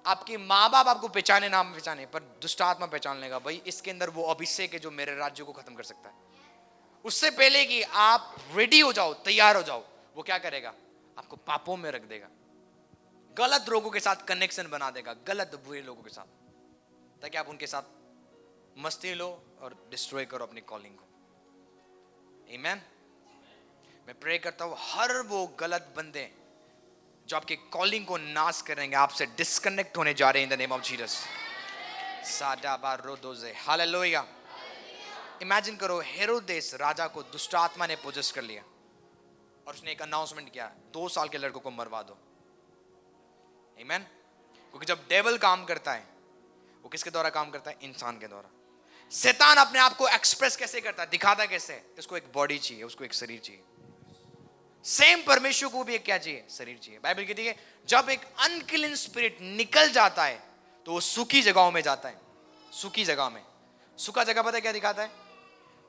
आपके माँ बाप आपको पहचाने ना पहचाने, पर दुष्ट आत्मा पहचान लेगा, भाई इसके अंदर वो अभिषेक है जो मेरे राज्य को खत्म कर सकता है। उससे पहले कि आप रेडी हो जाओ, तैयार हो जाओ, वो क्या करेगा? आपको पापों में रख देगा, गलत लोगों के साथ कनेक्शन बना देगा, गलत बुरे लोगों के साथ, ताकि आप उनके साथ मस्ती लो और डिस्ट्रॉय करो अपनी कॉलिंग को। आमीन। मैं प्रे करता हूं हर वो गलत बंदे जो आपके कॉलिंग को नाश करेंगे, आपसे डिस्कनेक्ट होने जा रहे हैं in the name of Jesus. साडाबा रोदोजे, हालेलुया। इमेजिन करो, हेरोदेस राजा को दुष्ट आत्मा ने पोजेस कर लिया और उसने एक अनाउंसमेंट किया, 2 साल के लड़कों को मरवा दो। आमीन। क्योंकि जब डेविल काम करता है, वो किसके द्वारा काम करता है? इंसान के द्वारा। शैतान अपने आप को एक्सप्रेस कैसे करता है, दिखाता कैसे? उसको एक बॉडी चाहिए, उसको एक शरीर चाहिए। सेम परमेश्वर को भी एक क्या चाहिए? शरीर चाहिए। बाइबल कहती है जब एक अनक्लीन स्पिरिट निकल जाता है तो वो सूखी जगहों में जाता है। सूखी जगह में, सूखा जगह पता है क्या दिखाता है?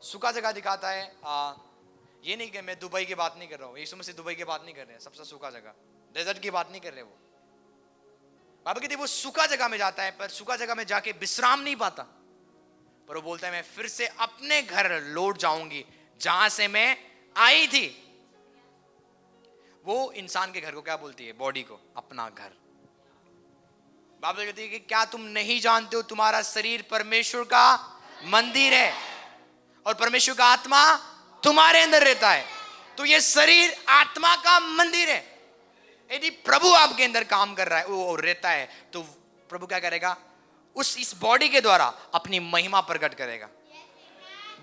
सूखा जगह दिखाता है ये नहीं कि मैं दुबई की बात नहीं कर रहा हूँ, यीशु मसीह दुबई की बात नहीं कर रहे हैं, सबसे सूखा जगह, डेजर्ट की बात नहीं कर रहे वो। बाइबल कहती है वो सूखा जगह में जाता है, पर सूखा जगह में जाके विश्राम नहीं पाता, पर वो बोलता है मैं फिर से अपने घर लौट जाऊंगी जहां से मैं आई थी। वो इंसान के घर को क्या बोलती है? बॉडी को, अपना घर। बाइबल कहती है कि क्या तुम नहीं जानते हो तुम्हारा शरीर परमेश्वर का मंदिर है और परमेश्वर का आत्मा तुम्हारे अंदर रहता है? तो ये शरीर आत्मा का मंदिर है। यदि प्रभु आपके अंदर काम कर रहा है, वो रहता है, तो प्रभु क्या करेगा? इस बॉडी के द्वारा अपनी महिमा प्रकट करेगा।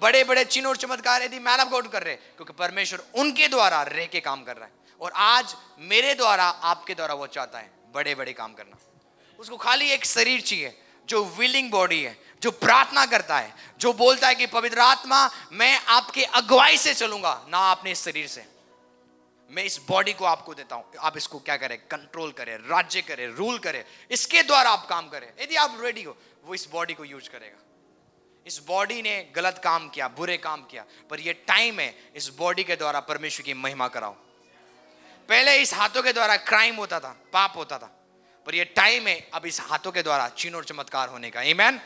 बड़े बड़े चिन्ह और चमत्कार यदि मैन ऑफ गॉड कर रहे, क्योंकि परमेश्वर उनके द्वारा रह के काम कर रहा है। और आज मेरे द्वारा, आपके द्वारा वो चाहता है बड़े बड़े काम करना। उसको खाली एक शरीर चाहिए जो विलिंग बॉडी है, जो प्रार्थना करता है, जो बोलता है कि पवित्र आत्मा मैं आपके अगुवाई से चलूंगा, ना अपने शरीर से। मैं इस बॉडी को आपको देता हूं, आप इसको क्या करें? कंट्रोल करें, राज्य करें, रूल करें, इसके द्वारा आप काम करें। यदि आप रेडी हो, वो इस बॉडी को यूज करेगा। इस बॉडी ने गलत काम किया, बुरे काम किया, पर ये टाइम है इस बॉडी के द्वारा परमेश्वर की महिमा कराओ। पहले इस हाथों के द्वारा क्राइम होता था, पाप होता था, पर ये टाइम है अब इस हाथों के द्वारा चिन्ह और चमत्कार होने का। आमीन।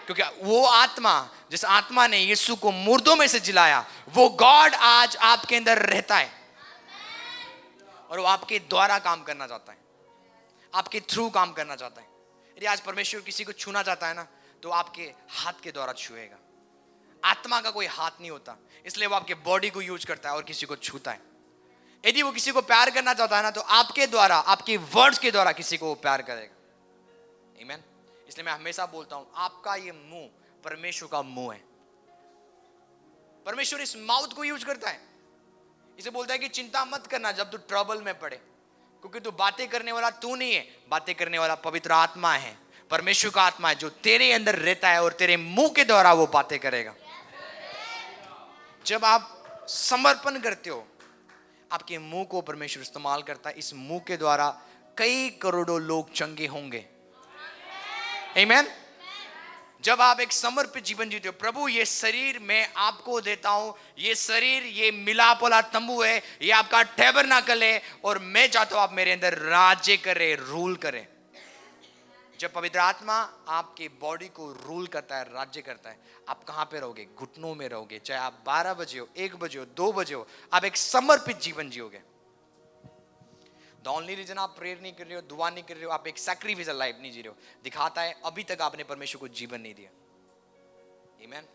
क्योंकि वो आत्मा, जिस आत्मा ने यीशु को मुर्दों में से जिलाया, वो गॉड आज आपके अंदर रहता है और वो आपके द्वारा काम करना चाहता है, आपके थ्रू काम करना चाहता है। यदि आज परमेश्वर किसी को छूना चाहता है ना, तो आपके हाथ के द्वारा छुएगा। आत्मा का कोई हाथ नहीं होता, इसलिए वो आपके बॉडी को यूज करता है और किसी को छूता है। यदि वो किसी को प्यार करना चाहता है ना, तो आपके द्वारा, आपके वर्ड्स के द्वारा किसी को वो प्यार करेगा। आमीन। इसलिए मैं हमेशा बोलता हूं, आपका ये मुंह परमेश्वर का मुंह है। परमेश्वर इस माउथ को यूज करता है। इसे बोलता है कि चिंता मत करना जब तू ट्रबल में पड़े, क्योंकि तू बातें करने वाला तू नहीं है, बातें करने वाला पवित्र आत्मा है, परमेश्वर का आत्मा है, जो तेरे अंदर रहता है और तेरे मुंह के द्वारा वो बातें करेगा। जब आप समर्पण करते हो, आपके मुंह को परमेश्वर इस्तेमाल करता है। इस मुंह के द्वारा कई करोड़ों लोग चंगे होंगे। आमीन। जब आप एक समर्पित जीवन जीते हो, प्रभु ये शरीर मैं आपको देता हूं, ये शरीर ये मिलाप वाला तंबू है, ये आपका टैबरनाकल है, और मैं चाहता हूं आप मेरे अंदर राज्य करें, रूल करें। जब पवित्र आत्मा आपके बॉडी को रूल करता है, राज्य करता है, आप कहां पे रहोगे? घुटनों में रहोगे। चाहे आप 12 बजे हो, 1 बजे हो, 2 बजे हो, आप एक समर्पित जीवन जियोगे। द ओनली रीजन आप प्रेयर नहीं कर रहे हो, दुआ नहीं कर रहे हो, आप एक सैक्रिफिशियल लाइफ नहीं जी रहे हो, दिखाता है अभी तक आपने परमेश्वर को जीवन नहीं दिया। आमीन।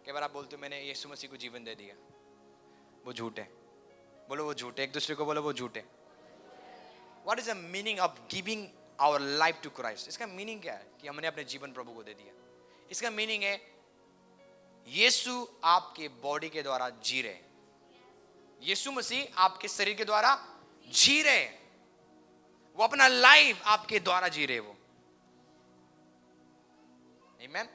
कई बार आप बोलते हो मैंने यीशु मसीह को जीवन दे दिया, वो झूठ है। बोलो वो झूठ है। एक दूसरे को बोलो वो झूठ है। What is the meaning of giving our life to Christ? इसका मीनिंग क्या है? कि हमने अपने जीवन प्रभु को दे दिया। इसका मीनिंग है यीशु आपके बॉडी के द्वारा जी रहे, यीशु मसीह आपके शरीर के द्वारा जी रहे, वो अपना लाइफ आपके द्वारा जी रहे वो। आमीन।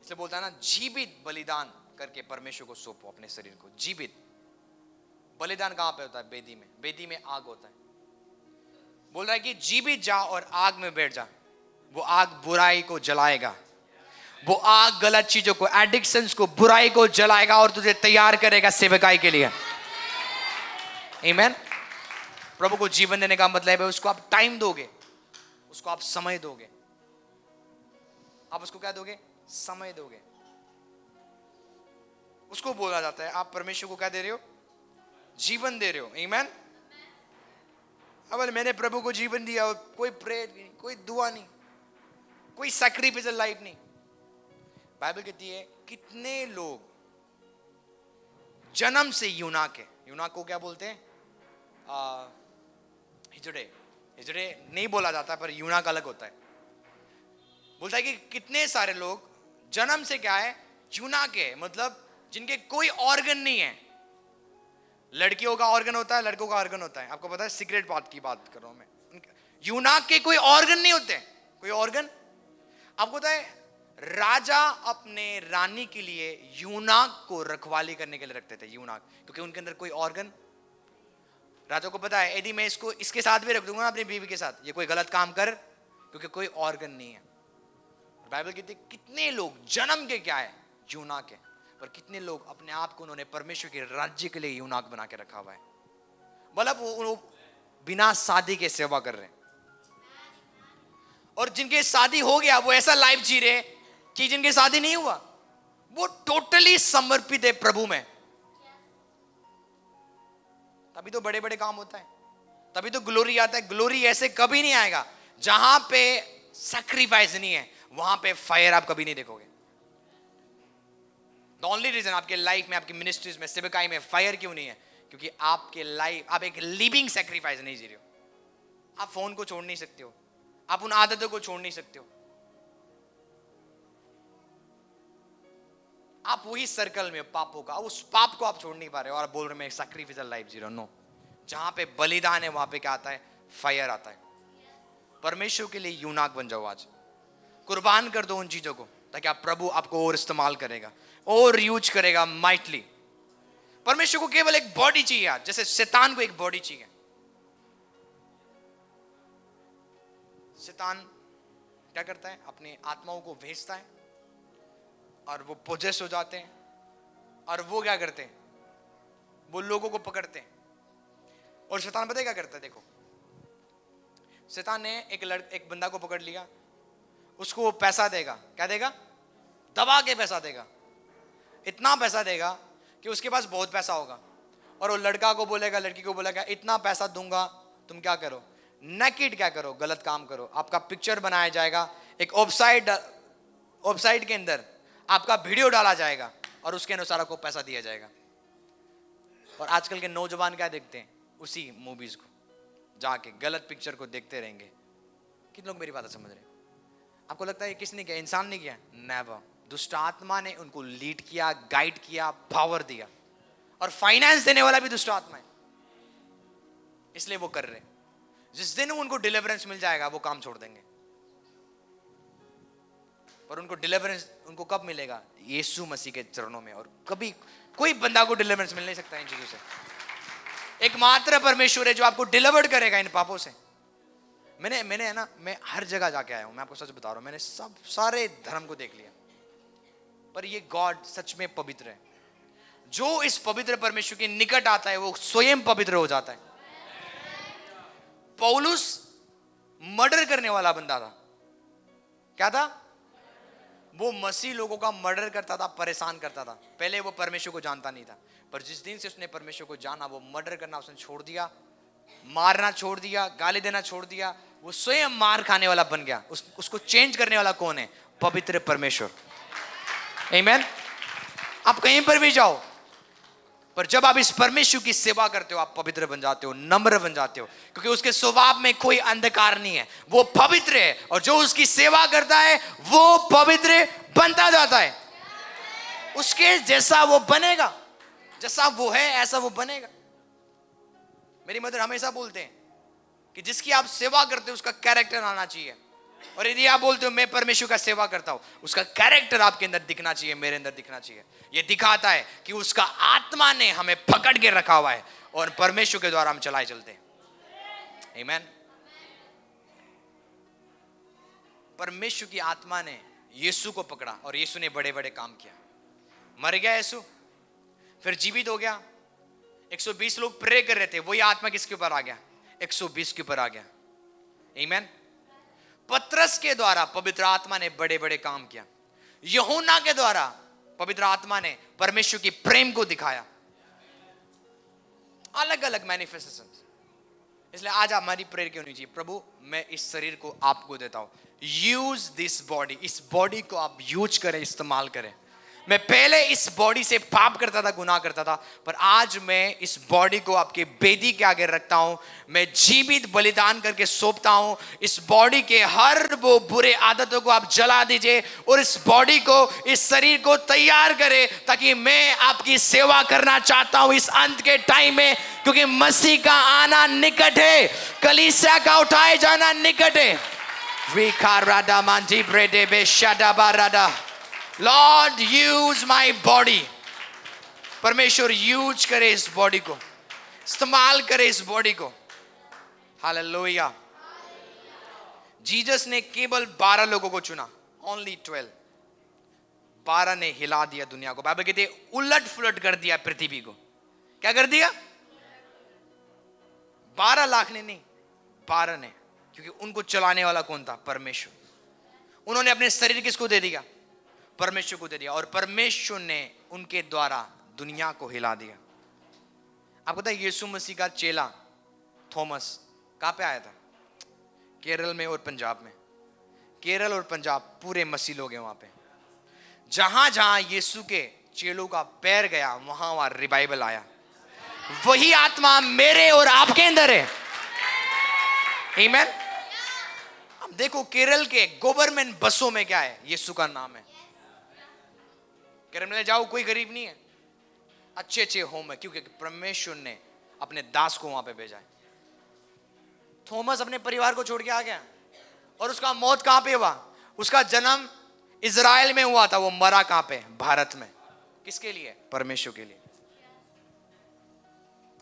इसलिए बोलता है ना, जीवित बलिदान करके परमेश्वर को सौंपो अपने शरीर को। जीवित बलिदान कहां पे होता है? बेदी में। बेदी में आग होता है। बोल रहा है कि जीवित जा और आग में बैठ जा। वो आग बुराई को जलाएगा, वो आग गलत चीजों को, एडिक्शंस को, बुराई को जलाएगा और तुझे तैयार करेगा सेवकाई के लिए। आमीन। प्रभु को जीवन देने का मतलब है उसको आप टाइम दोगे, उसको आप समय दोगे। आप उसको क्या दोगे? समय दोगे। उसको बोला जाता है आप परमेश्वर को क्या दे रहे हो? जीवन दे रहे हो। आमीन। अब मैंने प्रभु को जीवन दिया और कोई प्रेयर नहीं, कोई दुआ नहीं, कोई सैक्रिफिशियल लाइफ नहीं। बाइबल कहती है कितने लोग जन्म से यूनाक है। यूनाक को क्या बोलते हैं? हिजड़े। हिजड़े नहीं बोला जाता पर यूनाक अलग होता है। बोलता है कि कितने सारे लोग जन्म से क्या है? यूनाक है, मतलब जिनके कोई ऑर्गन नहीं है। लड़कियों का ऑर्गन होता है, लड़कों का ऑर्गन होता है। आपको पता है, सीक्रेट बात की बात कर रहा हूं मैं। यूनाक के कोई ऑर्गन नहीं होते, कोई ऑर्गन। आपको पता है राजा अपने रानी के लिए यूनाक को रखवाली करने के लिए रखते थे, यूनाक, क्योंकि उनके अंदर कोई ऑर्गन। राजा को पता है यदि मैं इसको इसके साथ भी रख दूंगा ना, अपनी बीवी के साथ, ये कोई गलत काम कर, क्योंकि कोई ऑर्गन नहीं है। बाइबल कहती है कितने लोग जन्म के क्या है? यूनाक है, पर कितने लोग अपने आप को उन्होंने परमेश्वर के राज्य के लिए यूनाक बना के रखा हुआ है। मतलब वो बिना शादी के सेवा कर रहे हैं। और जिनके शादी हो गया वो ऐसा लाइफ जी रहे कि जिनके शादी नहीं हुआ वो टोटली समर्पित है प्रभु में। तभी तो बड़े बड़े काम होता है, तभी तो ग्लोरी आता है। ग्लोरी ऐसे कभी नहीं आएगा जहां पे सैक्रिफाइस नहीं है, वहां पे फायर आप कभी नहीं देखोगे। द ओनली रीजन आपके लाइफ में, आपकी मिनिस्ट्रीज में, सेवकाई में फायर क्यों नहीं है? क्योंकि आपके लाइफ, आप एक लिविंग सैक्रिफाइस नहीं जी रहे हो। आप फोन को छोड़ नहीं सकते हो, आप उन आदतों को छोड़ नहीं सकते हो, आप वही सर्कल में पापों का, उस पाप को आप छोड़ नहीं पा रहे हो और बोल रहे मैं सैक्रिफिशियल लाइफ जी रहा हूं। नो, जहां पे बलिदान है वहां पे क्या आता है? फायर आता है। परमेश्वर के लिए यूनाक बन जाओ आज, कुर्बान कर दो उन चीजों को, ताकि आप प्रभु आपको और इस्तेमाल करेगा और यूज करेगा माइटली। परमेश्वर को केवल एक बॉडी चाहिए आज, जैसे शैतान को एक बॉडी चाहिए। शैतान क्या करता है? अपने आत्माओं को भेजता है और वो पोजेस हो जाते हैं, और वो क्या करते हैं? वो लोगों को पकड़ते हैं। और शैतान पता है क्या करता है? देखो, शैतान ने एक बंदा को पकड़ लिया, उसको वो पैसा देगा। क्या देगा? दबा के पैसा देगा। इतना पैसा देगा कि उसके पास बहुत पैसा होगा, और वो लड़का को बोलेगा, लड़की को बोलेगा इतना पैसा दूंगा, तुम क्या करो? नेकेड क्या करो? गलत काम करो। आपका पिक्चर बनाया जाएगा, एक वेबसाइट के अंदर आपका वीडियो डाला जाएगा, और उसके अनुसार आपको पैसा दिया जाएगा। और आजकल के नौजवान क्या देखते हैं? उसी मूवीज को जाके गलत पिक्चर को देखते रहेंगे। कितने लोग मेरी बात समझ रहे हैं? आपको लगता है किसने किया? इंसान ने किया? नेवर। दुष्ट आत्मा ने उनको लीड किया, गाइड किया, पावर दिया, और फाइनेंस देने वाला भी दुष्ट आत्मा है, इसलिए वो कर रहे हैं। जिस दिन उनको डिलीवरेंस मिल जाएगा वो काम छोड़ देंगे। पर उनको डिलीवरेंस उनको कब मिलेगा? यीशु मसीह के चरणों में। और कभी कोई बंदा को डिलीवरेंस मिल नहीं सकता इन चीजों से। एकमात्र परमेश्वर है जो आपको डिलीवर करेगा इन पापों से। मैंने है ना, मैं हर जगह जाके आया हूं, मैं आपको सच बता रहा हूं। मैंने सारे धर्म को देख लिया, पर ये गॉड सच में पवित्र है। जो इस पवित्र परमेश्वर के निकट आता है वो स्वयं पवित्र हो जाता है। पौलुस मर्डर करने वाला बंदा था। क्या था? वो मसीह लोगों का मर्डर करता था, परेशान करता था। पहले वो परमेश्वर को जानता नहीं था, पर जिस दिन से उसने परमेश्वर को जाना, वो मर्डर करना उसने छोड़ दिया, मारना छोड़ दिया, गाली देना छोड़ दिया। वो स्वयं मार खाने वाला बन गया। उसको चेंज करने वाला कौन है? पवित्र परमेश्वर। आमीन। आप कहीं पर भी जाओ, पर जब आप इस परमेश्वर की सेवा करते हो, आप पवित्र बन जाते हो, नम्र बन जाते हो, क्योंकि उसके स्वभाव में कोई अंधकार नहीं है। वो पवित्र है, और जो उसकी सेवा करता है वो पवित्र बनता जाता है। उसके जैसा वो बनेगा, जैसा वो है ऐसा वो बनेगा। मेरी मदर हमेशा बोलते हैं कि जिसकी आप सेवा करते हो उसका कैरेक्टर आना चाहिए। और यदि आप बोलते हो मैं परमेश्वर का सेवा करता हूं, उसका कैरेक्टर आपके अंदर दिखना चाहिए, मेरे अंदर दिखना चाहिए। यह दिखाता है कि उसका आत्मा ने हमें पकड़ के रखा हुआ है, और परमेश्वर के द्वारा हम चलाए चलते हैं। आमीन। परमेश्वर की आत्मा ने यीशु को पकड़ा, और यीशु ने बड़े बड़े काम किया। मर गया यीशु, फिर जीवित हो गया। 120 लोग प्रे कर रहे थे, वही आत्मा किसके ऊपर आ गया? 120 के ऊपर आ गया। आमीन। पतरस के द्वारा पवित्र आत्मा ने बड़े बड़े काम किया, यूहन्ना के द्वारा पवित्र आत्मा ने परमेश्वर की प्रेम को दिखाया, अलग अलग मैनिफेस्टेशन। इसलिए आज हमारी प्रेयर क्यों नहीं चाहिए, प्रभु मैं इस शरीर को आपको देता हूं, यूज दिस बॉडी, इस बॉडी को आप यूज करें, इस्तेमाल करें। मैं पहले इस बॉडी से पाप करता था, गुनाह करता था, पर आज मैं इस बॉडी को आपके बेदी के आगे रखता हूं, मैं जीवित बलिदान करके सौंपता हूं। इस बॉडी के हर वो बुरे आदतों को आप जला दीजिए और इस बॉडी को, इस शरीर को तैयार करें, ताकि मैं आपकी सेवा करना चाहता हूं इस अंत के टाइम में, क्योंकि मसीह का आना निकट है, कलीसिया का उठाए जाना निकट है। विकारादा मांजी ब्रेडे बे शादाबारादा, लॉर्ड यूज माई बॉडी। परमेश्वर यूज करे इस बॉडी को, इस्तेमाल करे इस बॉडी को। हालेलुया। जीसस ने केवल 12 लोगों को चुना, ओनली 12। 12 ने हिला दिया दुनिया को। बाइबल कहती है उलट पुलट कर दिया पृथ्वी को। क्या कर दिया? 12 लाख ने नहीं, 12 ने, क्योंकि उनको चलाने वाला कौन था? परमेश्वर। उन्होंने अपने शरीर किसको दे दिया? परमेश्वर को दे दिया, और परमेश्वर ने उनके द्वारा दुनिया को हिला दिया। आपको पता है यीशु मसीह का चेला थॉमस कहां पे आया था? केरल में और पंजाब में। केरल और पंजाब पूरे मसीह लोग हैं वहां पे। जहां जहां यीशु के चेलों का पैर गया, वहां वहां रिवाइवल आया। वही आत्मा मेरे और आपके अंदर है। आमीन। अब देखो केरल के गवर्नमेंट बसों में क्या है? यीशु का नाम है। केरल में जाओ, कोई गरीब नहीं है, अच्छे अच्छे होम है, क्योंकि परमेश्वर ने अपने दास को वहां पे भेजा है। थॉमस अपने परिवार को छोड़ के आ गया, और उसका मौत कहां पे हुआ? उसका जन्म इजराइल में हुआ था, वो मरा कहां पे? भारत में। किसके लिए? परमेश्वर के लिए।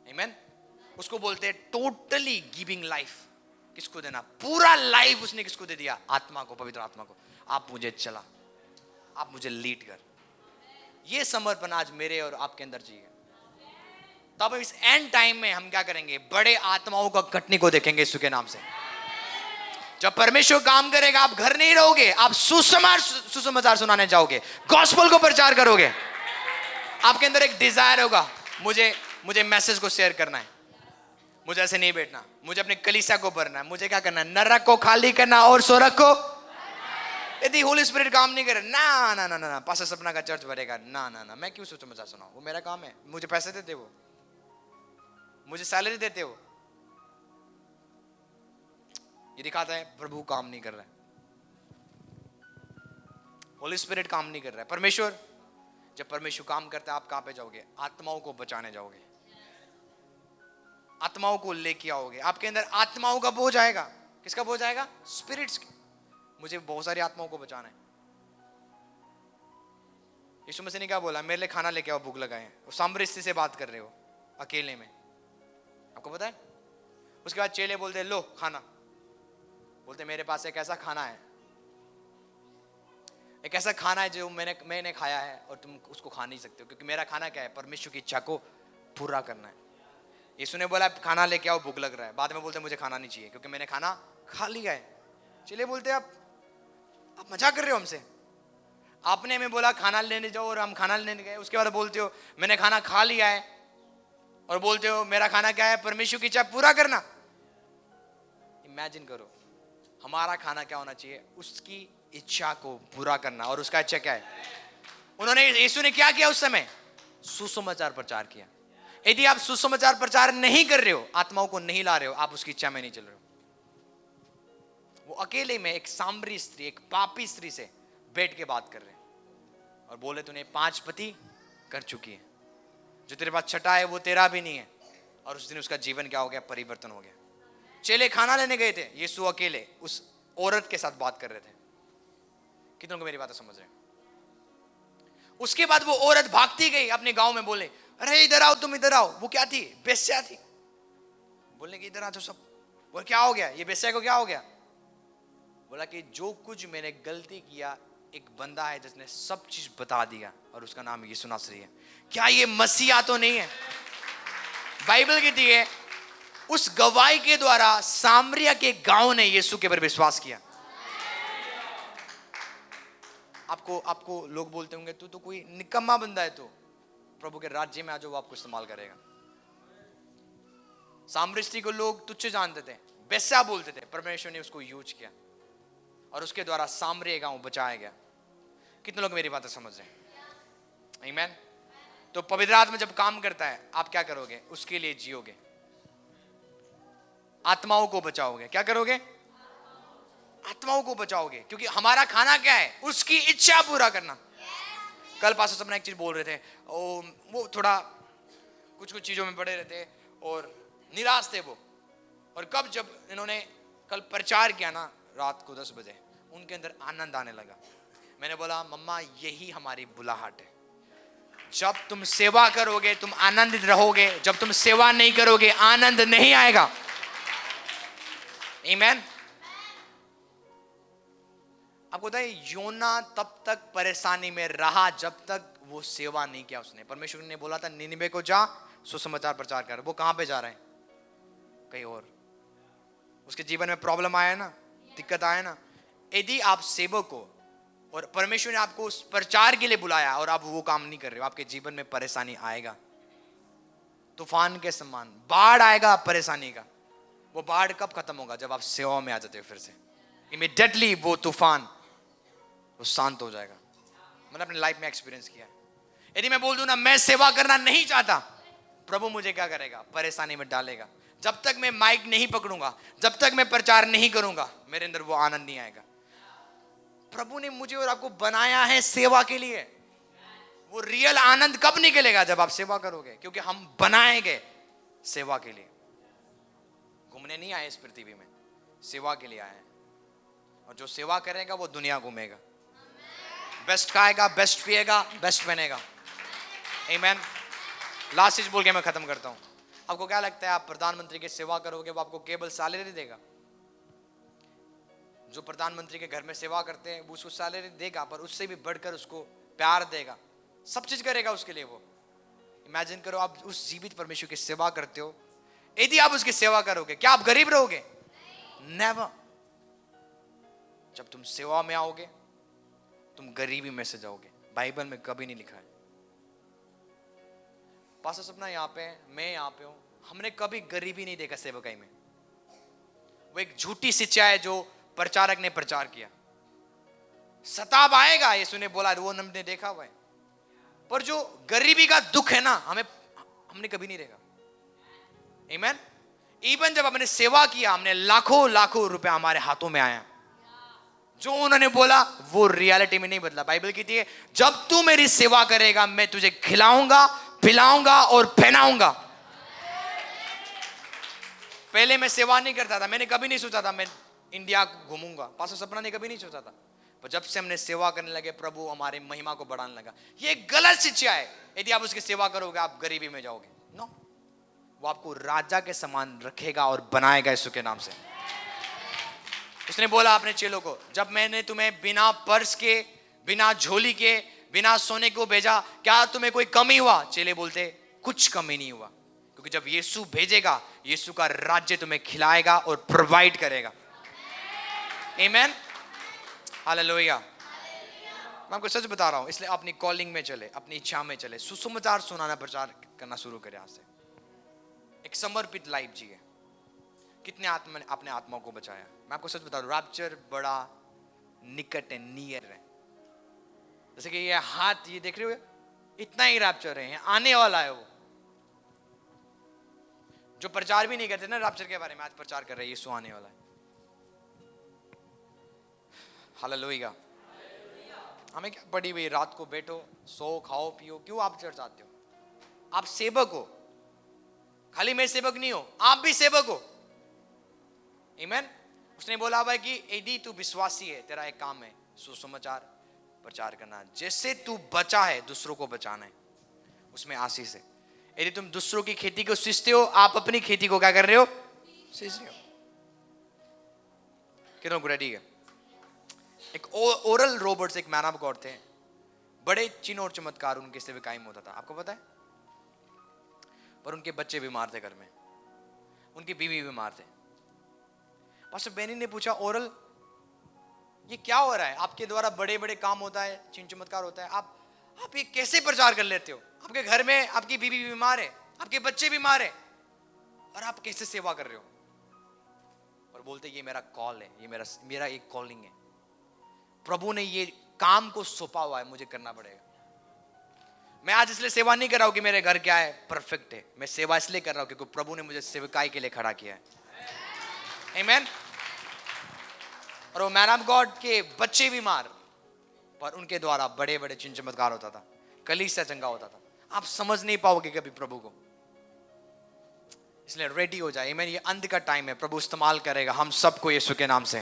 आमीन। उसको बोलते हैं टोटली गिविंग लाइफ। किसको देना? पूरा लाइफ उसने किसको दे दिया? आत्मा को, पवित्र आत्मा को। आप मुझे चला, आप मुझे लीड कर। ये समर्पण आज मेरे और आपके अंदर चाहिए। तब इस एंड टाइम में हम क्या करेंगे? बड़े आत्माओं का कटने को देखेंगे यीशु के नाम से। जब परमेश्वर काम करेगा, आप घर नहीं रहोगे, आप सुसमाचार सुनाने जाओगे, गॉस्पेल को प्रचार करोगे। आपके अंदर एक डिजायर होगा, मुझे मैसेज को शेयर करना है, मुझे ऐसे नहीं बैठना, मुझे अपने कलीसिया को भरना है, मुझे क्या करना है? नरक को खाली करना और स्वर्ग को। यदि होली स्पिरिट काम नहीं करे, ना ना ना ना, पास्टर सपना का चर्च भरेगा, ना ना ना, मैं क्यों सुसमाचार सुनाऊं? वो मेरा काम है। मुझे पैसे देते हो, मुझे सैलरी देते हो, ये दिखाता है प्रभु काम नहीं कर रहा है, होली स्पिरिट काम नहीं कर रहा है। परमेश्वर, जब परमेश्वर काम करता है, आप कहां पे जाओगे? आत्माओं को बचाने जाओगे, आत्माओं को लेके आओगे। आपके अंदर आत्माओं का बोझ आएगा। किसका बोझ आएगा? स्पिरिट्स। मुझे बहुत सारी आत्माओं को बचाना है। यीशु मसीह ने क्या बोला? मेरे लिए खाना लेके आओ, भूख लगाए। वो सामरी स्त्री से बात कर रहे हो अकेले में, आपको पता है? उसके बाद चेले बोलते लो खाना। बोलते मेरे पास एक ऐसा खाना है, एक ऐसा खाना है जो मैंने खाया है और तुम उसको खा नहीं सकते हो, क्योंकि मेरा खाना क्या है? परमेश्वर की इच्छा को पूरा करना है। यीशु ने बोला खाना लेके आओ, भूख लग रहा है। बाद में बोलते मुझे खाना नहीं चाहिए, क्योंकि मैंने खाना खा लिया है। चलिए बोलते आप मजाक कर रहे हो हमसे? आपने हमें बोला खाना लेने जाओ और हम खाना लेने गए, उसके बाद बोलते हो मैंने खाना खा लिया है, और बोलते हो मेरा खाना क्या है? परमेश्वर की इच्छा पूरा करना। इमेजिन करो, हमारा खाना क्या होना चाहिए? उसकी इच्छा को पूरा करना। और उसका इच्छा क्या है? उन्होंने, यीशु ने क्या किया उस समय? सुसमाचार प्रचार किया। यदि आप सुसमाचार प्रचार नहीं कर रहे हो, आत्माओं को नहीं ला रहे हो, आप उसकी इच्छा में नहीं चल रहे हो। वो अकेले में एक सामरी स्त्री, एक पापी स्त्री से बैठ के बात कर रहे हैं और बोले तूने 5 पति कर चुकी है, जो तेरे पास छठा है वो तेरा भी नहीं है। और उस दिन उसका जीवन क्या हो गया? परिवर्तन हो गया। चेले खाना लेने गए थे, यीशु अकेले उस औरत के साथ बात कर रहे थे। कितनों को मेरी बात समझ रहे हैं? उसके बाद वो औरत भागती गई अपने गांव में, बोले अरे इधर आओ, तुम इधर आओ। वो क्या थी? बेस्या थी। बोलने की इधर आ तो सब। बोल क्या हो गया? ये बेस्या को क्या हो गया? बोला कि जो कुछ मैंने गलती किया, एक बंदा है जिसने सब चीज बता दिया, और उसका नाम यीशु नासरी है। क्या ये मसीहा तो नहीं है? बाइबल कहती है उस गवाही के द्वारा सामरिया के गांव ने यीशु के पर विश्वास किया। आपको आपको लोग बोलते होंगे तू तो कोई निकम्मा बंदा है, तो प्रभु के राज्य में आ जाओ, वो आपको इस्तेमाल करेगा। सामरिस्ती को लोग तुच्छ जानते थे, बेस्या बोलते थे, परमेश्वर ने उसको यूज किया और उसके द्वारा सामरिया गांव बचाया गया। कितने लोग मेरी बातें समझ रहे हैं? आमीन। तो पवित्र आत्मा जब काम करता है, आप क्या करोगे? उसके लिए जियोगे, आत्माओं को बचाओगे। क्या करोगे? आत्माओं को बचाओगे, क्योंकि हमारा खाना क्या है? उसकी इच्छा पूरा करना। कल पास्टर सपना एक चीज बोल रहे थे, वो थोड़ा कुछ कुछ चीजों में पड़े रहते और निराश थे वो। और कब जब इन्होंने कल प्रचार किया ना रात को 10 बजे, उनके अंदर आनंद आने लगा। मैंने बोला मम्मा यही हमारी बुलाहट है। जब तुम सेवा करोगे तुम आनंदित रहोगे, जब तुम सेवा नहीं करोगे आनंद नहीं आएगा। आमीन। आपको पता है योना तब तक परेशानी में रहा जब तक वो सेवा नहीं किया उसने। परमेश्वर ने बोला था निनिवे को जा सुसमाचार प्रचार कर। वो कहां पे जा रहे हैं? कहीं और। उसके जीवन में प्रॉब्लम आया ना, दिक्कत आया ना। यदि आप सेवक हो और परमेश्वर ने आपको उस प्रचार के लिए बुलाया और आप वो काम नहीं कर रहे हो, आपके जीवन में परेशानी आएगा। तूफान के समान बाढ़ आएगा परेशानी का। वो बाढ़ कब खत्म होगा? जब आप सेवा में आ जाते हो फिर से। इमीडिएटली वो तूफान वो शांत हो जाएगा। मैंने अपनी लाइफ में एक्सपीरियंस किया। यदि मैं बोल दूं ना मैं सेवा करना नहीं चाहता, प्रभु मुझे क्या करेगा? परेशानी में डालेगा। जब तक मैं माइक नहीं पकड़ूंगा, जब तक मैं प्रचार नहीं करूंगा, मेरे अंदर वो आनंद नहीं आएगा। प्रभु ने मुझे और आपको बनाया है सेवा के लिए। वो रियल आनंद कब निकलेगा? जब आप सेवा करोगे, क्योंकि हम बनाए गए सेवा के लिए। घूमने नहीं आए इस पृथ्वी में, सेवा के लिए आए हैं। और जो सेवा करेगा वो दुनिया घूमेगा, बेस्ट खाएगा, बेस्ट पिएगा, बेस्ट बनेगा। आमीन। लास्ट चीज बोल के मैं खत्म करता हूं। आपको क्या लगता है आप प्रधानमंत्री की सेवा करोगे वो आपको केवल सैलरी देगा? जो प्रधानमंत्री के घर में सेवा करते हैं वो उसको सैलरी देगा, पर उससे भी बढ़कर उसको प्यार देगा, सब चीज करेगा उसके लिए वो। इमेजिन करो आप उस जीवित परमेश्वर की सेवा करते हो। यदि आप उसकी सेवा करोगे, क्या आप गरीब रहोगे? नेवर। जब तुम सेवा में आओगे तुम गरीबी में से जाओगे। बाइबल में कभी नहीं लिखा है। पास्टर सपना यहाँ पे, मैं यहाँ पे हूं, हमने कभी गरीबी नहीं देखा सेवकाई में। वो एक झूठी शिक्षा है जो प्रचारक ने प्रचार किया। सताव आएगा, यीशु ने बोला, वो हमने देखा हुआ है। पर जो गरीबी का दुख है ना, हमने कभी नहीं देखा। आमीन। इवन जब हमने सेवा किया, हमने लाखों लाखों रुपए हमारे हाथों में आया। जो उन्होंने बोला वो रियलिटी में नहीं बदला। बाइबल कहती है जब तू मेरी सेवा करेगा मैं तुझे खिलाऊंगा, पिलाऊंगा और पहनाऊंगा। पहले मैं सेवा नहीं करता था, मैंने कभी नहीं सोचा था मैं इंडिया घूमूंगा। पास्टर सपना ने कभी नहीं सोचा था। पर जब से हमने सेवा करने लगे, प्रभु हमारे महिमा को बढ़ाने लगा। ये गलत शिक्षा है। यदि आप उसकी सेवा करोगे आप गरीबी में जाओगे। नो, वो आपको राजा के समान रखेगा और बनाएगा यीशु के नाम से। उसने बोला अपने चेलों को, जब मैंने तुम्हें बिना पर्स के, बिना झोली के, बिना सोने को भेजा, क्या तुम्हें कोई कमी हुआ? चेले बोलते कुछ कमी नहीं हुआ, क्योंकि जब यीशु भेजेगा, यीशु का राज्य तुम्हें खिलाएगा और प्रोवाइड करेगा। आमीन। हालेलुया। मैं आपको सच बता रहा हूं, इसलिए अपनी कॉलिंग में चले, अपनी इच्छा में चले, सुसमाचार सुनाना, प्रचार करना शुरू करें आज से। एक समर्पित लाइफ जिए। कितने आत्मा ने अपने आत्मा को बचाया? मैं आपको सच बता रहा हूं, रैप्चर बड़ा निकट है, नियर है। जैसे कि ये हाथ ये देख रहे हो, इतना ही रैप्चर है, आने वाला है। वो जो प्रचार भी नहीं करते ना रैप्चर के बारे में, आज प्रचार कर रहे हैं यीशु आने वाला है। हालेलुया। हमें क्या पड़ी हुई, रात को बैठो, सो, खाओ, पियो। क्यों आप चर्च आते हो? आप सेवक हो। खाली मैं सेवक नहीं हो, आप भी सेवक हो। आमीन। उसने बोला भाई कि यदि तू विश्वासी है, तेरा एक काम है सुसमाचार प्रचार करना। जैसे तू बचा है दूसरों को बचाना है, उसमें आशीष है। यदि तुम दूसरों की खेती को सींचते हो, आप अपनी खेती को क्या कर रहे हो? सींच रहे हो। कितनों को रेडी है? एक ओरल रॉबर्ट्स एक मैन ऑफ गॉड थे, बड़े चिन्ह और चमत्कार उनके से भी कायम होता था, आपको पता है। पर उनके बच्चे बीमार थे घर में, उनकी बीवी बीमार थे। पास्टर बेनी ने पूछा, ओरल ये क्या हो रहा है? आपके द्वारा बड़े बड़े काम होता है, चिन्ह चमत्कार होता है, आप ये कैसे प्रचार कर लेते हो? आपके घर में आपकी बीवी बीमार है, आपके बच्चे बीमार है, और आप कैसे सेवा कर रहे हो? और बोलते ये मेरा कॉल है, ये मेरा एक कॉलिंग है, प्रभु ने ये काम को सौंपा हुआ है, मुझे करना पड़ेगा। मैं आज इसलिए सेवा नहीं कर रहा हूं कि मेरे घर क्या है परफेक्ट है, मैं सेवा इसलिए कर रहा हूं क्योंकि प्रभु ने मुझे सेवकाई के लिए खड़ा किया है। आमीन। और वो मैन ऑफ गॉड के बच्चे बीमार, पर उनके द्वारा बड़े बड़े चिन्ह चमत्कार होता था, कलीसिया चंगा होता था। आप समझ नहीं पाओगे कभी प्रभु को, इसलिए रेडी हो जाए। आमीन। ये अंत का टाइम है, प्रभु इस्तेमाल करेगा हम सबको यीशु के नाम से।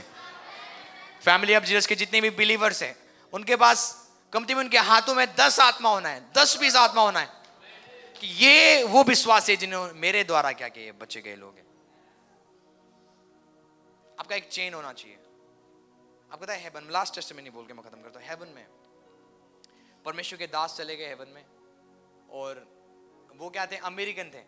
फैमिली ऑफ जीसस के जितने भी बिलीवर्स हैं, उनके पास कम से कम उनके हाथों में 10 आत्मा होना है, 10-20 आत्मा होना है कि ये वो विश्वास है जिन्होंने मेरे द्वारा क्या किए बच्चे गए लोग हैं। आपका एक चेन होना चाहिए। आपको पता है हेवन, लास्ट टेस्टिमनी बोल के मैं खत्म करता हूं। हेवन में परमेश्वर के दास चले गए हेवन में, और वो क्या थे, अमेरिकन थे।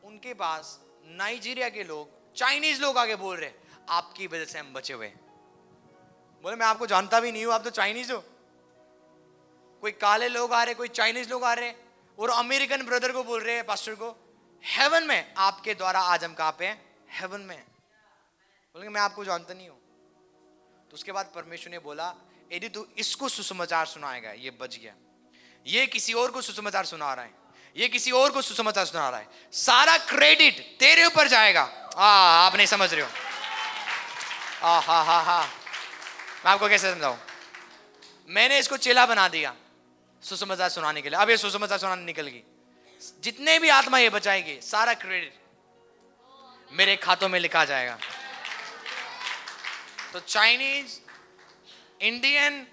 उनके पास नाइजीरिया के लोग, चाइनीज लोग आगे बोल रहे आपकी वजह से हम बचे हुए। बोले मैं आपको जानता भी नहीं हूं, आप तो चाइनीज हो। कोई काले लोग आ रहे, कोई चाइनीज लोग आ रहे, और अमेरिकन ब्रदर को बोल रहे हैं, पास्टर को, हेवन में आपके द्वारा आज हम कहां पे हैं? हेवन में। बोलेंगे मैं आपको जानता नहीं हूं। तो उसके बाद परमेश्वर ने बोला यदि तू इसको सुसमाचार सुनाएगा, ये बच गया। ये किसी और को सुसमाचार सुना रहा है, ये किसी और को सुसमाचार सुना रहा है, सारा क्रेडिट तेरे ऊपर जाएगा। आप नहीं समझ रहे हो। हा मैं आपको कैसे समझाऊं? मैंने इसको चेला बना दिया सुसमाचार सुनाने के लिए। अब ये सुसमाचार सुनाने निकल गई, जितने भी आत्मा ये बचाएगी, सारा क्रेडिट मेरे खातों में लिखा जाएगा। तो चाइनीज, इंडियन,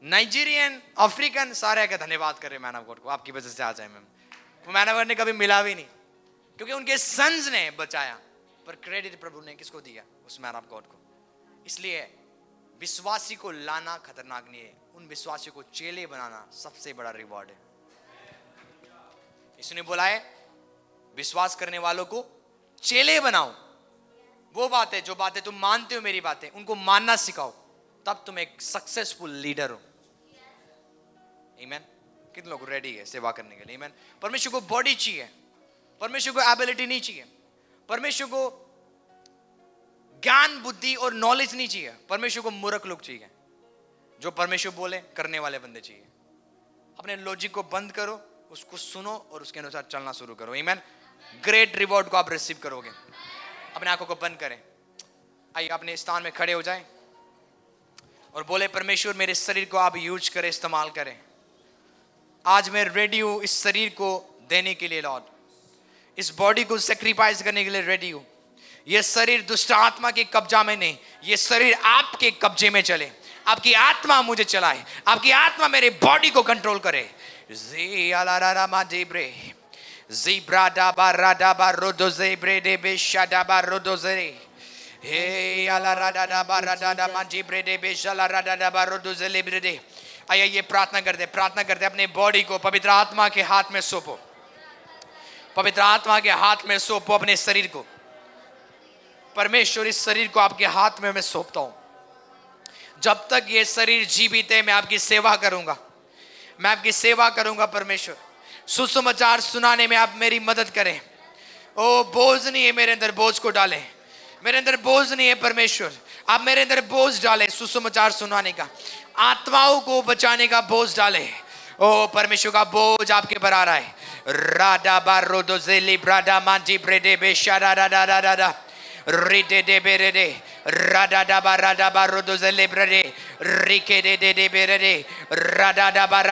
नाइजीरियन, अफ्रीकन, सारे का धन्यवाद कर रहे मैन ऑफ गॉड को, आपकी वजह से आ जाए। मैम वो मैन ऑफ गॉड ने कभी मिला भी नहीं, क्योंकि उनके सन्स ने बचाया, पर क्रेडिट प्रभु ने किसको दिया? उस मैन ऑफ गॉड को। इसलिए विश्वासी को लाना खतरनाक नहीं है, उन विश्वासियों को चेले बनाना सबसे बड़ा रिवॉर्ड है। इसने बोला है विश्वास करने वालों को चेले बनाओ। वो बातें, जो बातें तुम मानते हो मेरी बातें, उनको मानना सिखाओ, तब तुम एक सक्सेसफुल लीडर हो। आमीन। कितने लोग रेडी है सेवा करने के लिए? आमीन। परमेश्वर को बॉडी चाहिए, परमेश्वर को एबिलिटी नहीं चाहिए, परमेश्वर को ज्ञान बुद्धि और नॉलेज नहीं चाहिए, परमेश्वर को मूर्ख लोग चाहिए। जो परमेश्वर बोले करने वाले बंदे चाहिए। अपने लॉजिक को बंद करो, उसको सुनो और उसके अनुसार चलना शुरू करो। आमीन। ग्रेट रिवॉर्ड को आप रिसीव करोगे। अपने आंखों को बंद करें, आइए अपने स्थान में खड़े हो जाएं और बोले परमेश्वर मेरे शरीर को आप यूज करें, इस्तेमाल करें। आज मैं रेडी हूं इस शरीर को देने के लिए लॉर्ड, इस बॉडी को सैक्रिफाइस करने के लिए रेडी हूं। ये शरीर दुष्ट आत्मा के कब्जा में नहीं, ये शरीर आपके कब्जे में चले। आपकी आत्मा मुझे चलाए, आपकी आत्मा मेरे बॉडी को कंट्रोल करे। जी अलारामा जेब्रे ज़ीब्रा डाबा राडाबा रोडो ज़ेब्रे डेबे शाडाबा रोडो ज़रे हे अलाराडा डाबा राडाडा मांजीब्रे डेबे शलाराडा डाबा रोडो ज़ेलेब्रे दे। आइए ये प्रार्थना करते अपने बॉडी को पवित्र आत्मा के हाथ में सौंपो, पवित्र आत्मा के हाथ में सौंपो अपने शरीर को। परमेश्वर इस शरीर को आपके हाथ में मैं सौंपता हूं। जब तक ये शरीर जीवित है मैं आपकी सेवा करूंगा, मैं आपकी सेवा करूंगा। परमेश्वर सुसमाचार सुनाने में आप मेरी मदद करें। ओ बोझ नहीं है मेरे अंदर, बोझ को डालें। मेरे अंदर बोझ नहीं है परमेश्वर, आप मेरे अंदर बोझ डालें। सुसमाचार सुनाने का, आत्माओं को बचाने का बोझ डालें। ओ परमेश्वर का बोझ आपके पर आ रहा है। राडा बारोदो ज़ेली ब्राडा मांजी ब्रेडे बेशारा राडा राडा रिडे दे बेरेडे राडा डाबा रोदो ज़ेले ब्रेडे रिके दे दे बेरेडे राडा डाबा